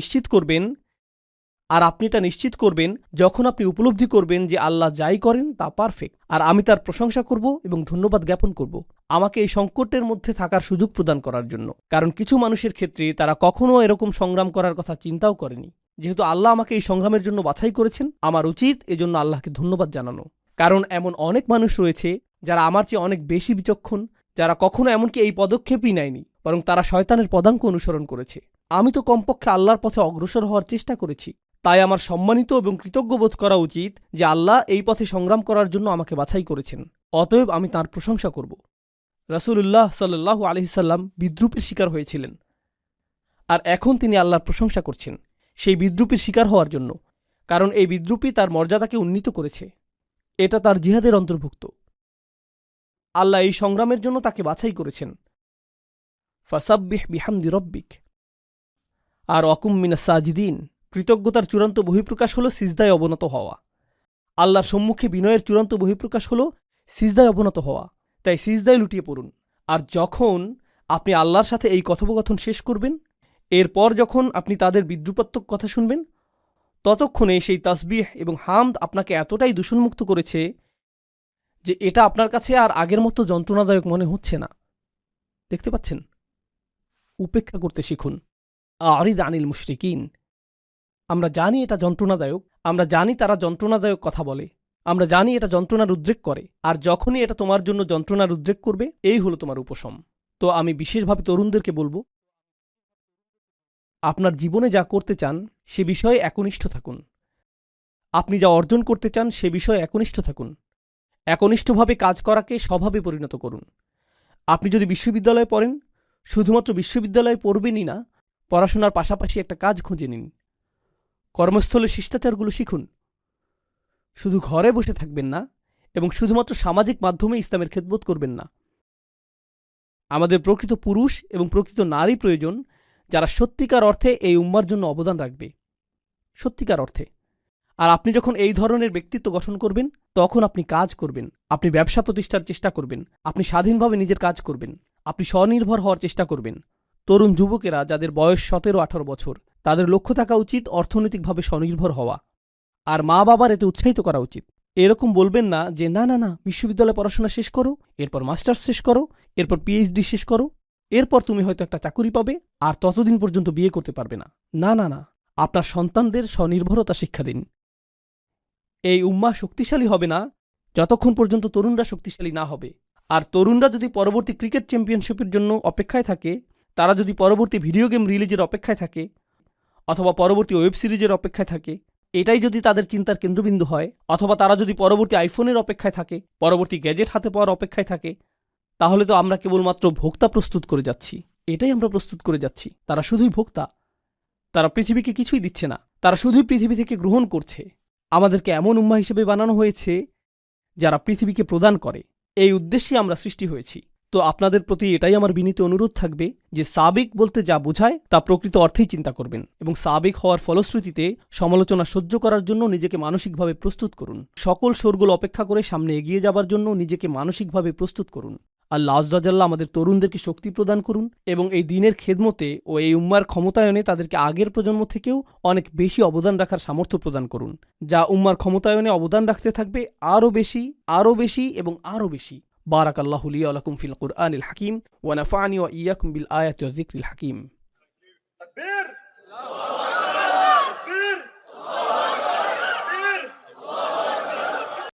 নিশ্চিত করবেন যখন আপনি উপলব্ধি করবেন যে আল্লাহ যাই করেন তা পারফেক্ট, আর আমি তার প্রশংসা করব এবং ধন্যবাদ জ্ঞাপন করব আমাকে এই সংকটের মধ্যে থাকার সুযোগ প্রদান করার জন্য। কারণ কিছু মানুষের ক্ষেত্রে তারা কখনও এরকম সংগ্রাম করার কথা চিন্তাও করেনি। যেহেতু আল্লাহ আমাকে এই সংগ্রামের জন্য বাছাই করেছেন, আমার উচিত এজন্য আল্লাহকে ধন্যবাদ জানানো। কারণ এমন অনেক মানুষ রয়েছে যারা আমার চেয়ে অনেক বেশি বিচক্ষণ, যারা কখনো এমনকি এই পদক্ষেপই নেয়নি, বরং তারা শয়তানের পদাঙ্ক অনুসরণ করেছে। আমি তো কমপক্ষে আল্লাহর পথে অগ্রসর হওয়ার চেষ্টা করেছি। তাই আমার সম্মানিত এবং কৃতজ্ঞ বোধ করা উচিত যে আল্লাহ এই পথে সংগ্রাম করার জন্য আমাকে বাছাই করেছেন। অতএব আমি তাঁর প্রশংসা করব। রাসূলুল্লাহ সাল্লাল্লাহু আলাইহি সাল্লাম বিদ্রূপের শিকার হয়েছিলেন, আর এখন তিনি আল্লাহর প্রশংসা করছেন সেই বিদ্রূপের শিকার হওয়ার জন্য, কারণ এই বিদ্রূপই তার মর্যাদাকে উন্নীত করেছে। এটা তার জিহাদের অন্তর্ভুক্ত। আল্লাহ এই সংগ্রামের জন্য তাকে বাছাই করেছেন। ফাসাব্বিহ বিহামদি রব্বিক। আর অকুম মিনাস সাজিদিন। কৃতজ্ঞতার চূড়ান্ত বহিঃপ্রকাশ হল সিজদায় অবনত হওয়া। আল্লাহর সম্মুখে বিনয়ের চূড়ান্ত বহিঃপ্রকাশ হল সিজদায় অবনত হওয়া। তাই সিজদায় লুটিয়ে পড়ুন। আর যখন আপনি আল্লাহর সাথে এই কথোপকথন শেষ করবেন, এরপর যখন আপনি তাদের বিদ্রূপাত্মক কথা শুনবেন, ততক্ষণে সেই তাসবিহ এবং হামদ আপনাকে এতটাই দূষণমুক্ত করেছে যে এটা আপনার কাছে আর আগের মতো যন্ত্রণাদায়ক মনে হচ্ছে না। দেখতে পাচ্ছেন? উপেক্ষা করতে শিখুন। আরিদ আনিল মুশরিকিন। আমরা জানি এটা যন্ত্রণাদায়ক, আমরা জানি তারা যন্ত্রণাদায়ক কথা বলে, আমরা জানি এটা যন্ত্রণার উদ্রেক করে, আর যখনই এটা তোমার জন্য যন্ত্রণার উদ্রেক করবে, এই হলো তোমার উপশম। তো আমি বিশেষভাবে তরুণদেরকে বলবো, আপনার জীবনে যা করতে চান সে বিষয়ে একনিষ্ঠ থাকুন। আপনি যা অর্জন করতে চান সে বিষয়ে একনিষ্ঠ থাকুন। একনিষ্ঠভাবে কাজ করাকে স্বভাবে পরিণত করুন। আপনি যদি বিশ্ববিদ্যালয়ে পড়েন, শুধুমাত্র বিশ্ববিদ্যালয়ে পড়বেনই না, পড়াশোনার পাশাপাশি একটা কাজ খুঁজে নিন। কর্মস্থলে শিষ্টাচারগুলো শিখুন। শুধু ঘরে বসে থাকবেন না এবং শুধুমাত্র সামাজিক মাধ্যমে ইসলামের খেদমত করবেন না। আমাদের প্রকৃত পুরুষ এবং প্রকৃত নারী প্রয়োজন, যারা সত্যিকার অর্থে এই উম্মার জন্য অবদান রাখবে, সত্যিকার অর্থে। আর আপনি যখন এই ধরনের ব্যক্তিত্ব গঠন করবেন, তখন আপনি কাজ করবেন, আপনি ব্যবসা প্রতিষ্ঠার চেষ্টা করবেন, আপনি স্বাধীনভাবে নিজের কাজ করবেন, আপনি স্বনির্ভর হওয়ার চেষ্টা করবেন। তরুণ যুবকেরা যাদের বয়স 17-18 বছর, তাদের লক্ষ্য থাকা উচিত অর্থনৈতিকভাবে স্বনির্ভর হওয়া। আর মা বাবার এতে উৎসাহিত করা উচিত। এরকম বলবেন না যে না না না, বিশ্ববিদ্যালয়ে পড়াশোনা শেষ করো, এরপর মাস্টার্স শেষ করো, এরপর পিএইচডি শেষ করো, এরপর তুমি হয়তো একটা চাকুরি পাবে, আর ততদিন পর্যন্ত বিয়ে করতে পারবে না। না না না, আপনার সন্তানদের স্বনির্ভরতা শিক্ষা দিন। এই উম্মাহ শক্তিশালী হবে না যতক্ষণ পর্যন্ত তরুণরা শক্তিশালী না হবে। আর তরুণরা যদি পরবর্তী ক্রিকেট চ্যাম্পিয়নশিপের জন্য অপেক্ষায় থাকে, তারা যদি পরবর্তী ভিডিও গেম রিলিজের অপেক্ষায় থাকে, অথবা পরবর্তী ওয়েব সিরিজের অপেক্ষায় থাকে, এটাই যদি তাদের চিন্তার কেন্দ্রবিন্দু হয়, অথবা তারা যদি পরবর্তী আইফোনের অপেক্ষায় থাকে, পরবর্তী গ্যাজেট হাতে পাওয়ার অপেক্ষায় থাকে, তাহলে তো আমরা কেবলমাত্র ভোক্তা প্রস্তুত করে যাচ্ছি। এটাই আমরা প্রস্তুত করে যাচ্ছি। তারা শুধুই ভোক্তা, তারা পৃথিবীকে কিছুই দিচ্ছে না, তারা শুধুই পৃথিবী থেকে গ্রহণ করছে। আমাদেরকে এমন উম্মাহ হিসেবে বানানো হয়েছে যারা পৃথিবীকে প্রদান করে। এই উদ্দেশ্যে আমরা সৃষ্টি হয়েছি। তো আপনাদের প্রতি এটাই আমার বিনীত অনুরোধ থাকবে যে সাবিক বলতে যা বোঝায় তা প্রকৃত অর্থেই চিন্তা করবেন এবং সাবিক হওয়ার ফলশ্রুতিতে সমালোচনা সহ্য করার জন্য নিজেকে মানসিকভাবে প্রস্তুত করুন। সকল শোরগোল অপেক্ষা করে সামনে এগিয়ে যাবার জন্য নিজেকে মানসিকভাবে প্রস্তুত করুন। আল্লাহ আযজা জাল্লা আমাদের তরুণদেরকে শক্তি প্রদান করুন এবং এই দ্বীনের খেদমতে ও এই উম্মার ক্ষমতায়নে তাদেরকে আগের প্রজন্ম থেকেও অনেক বেশি অবদান রাখার সামর্থ্য প্রদান করুন, যা উম্মার ক্ষমতায়নে অবদান রাখতে থাকবে আরও বেশি, আরও বেশি এবং আরও বেশি। বারাকাল্লাহু লি ওয়া লাকুম ফিল কুরআনিল হাকিম ওয়া নাফা'নি ওয়া ইয়্যাকুম বিল আয়াতি ওয়াজ যিকরিল হাকিম।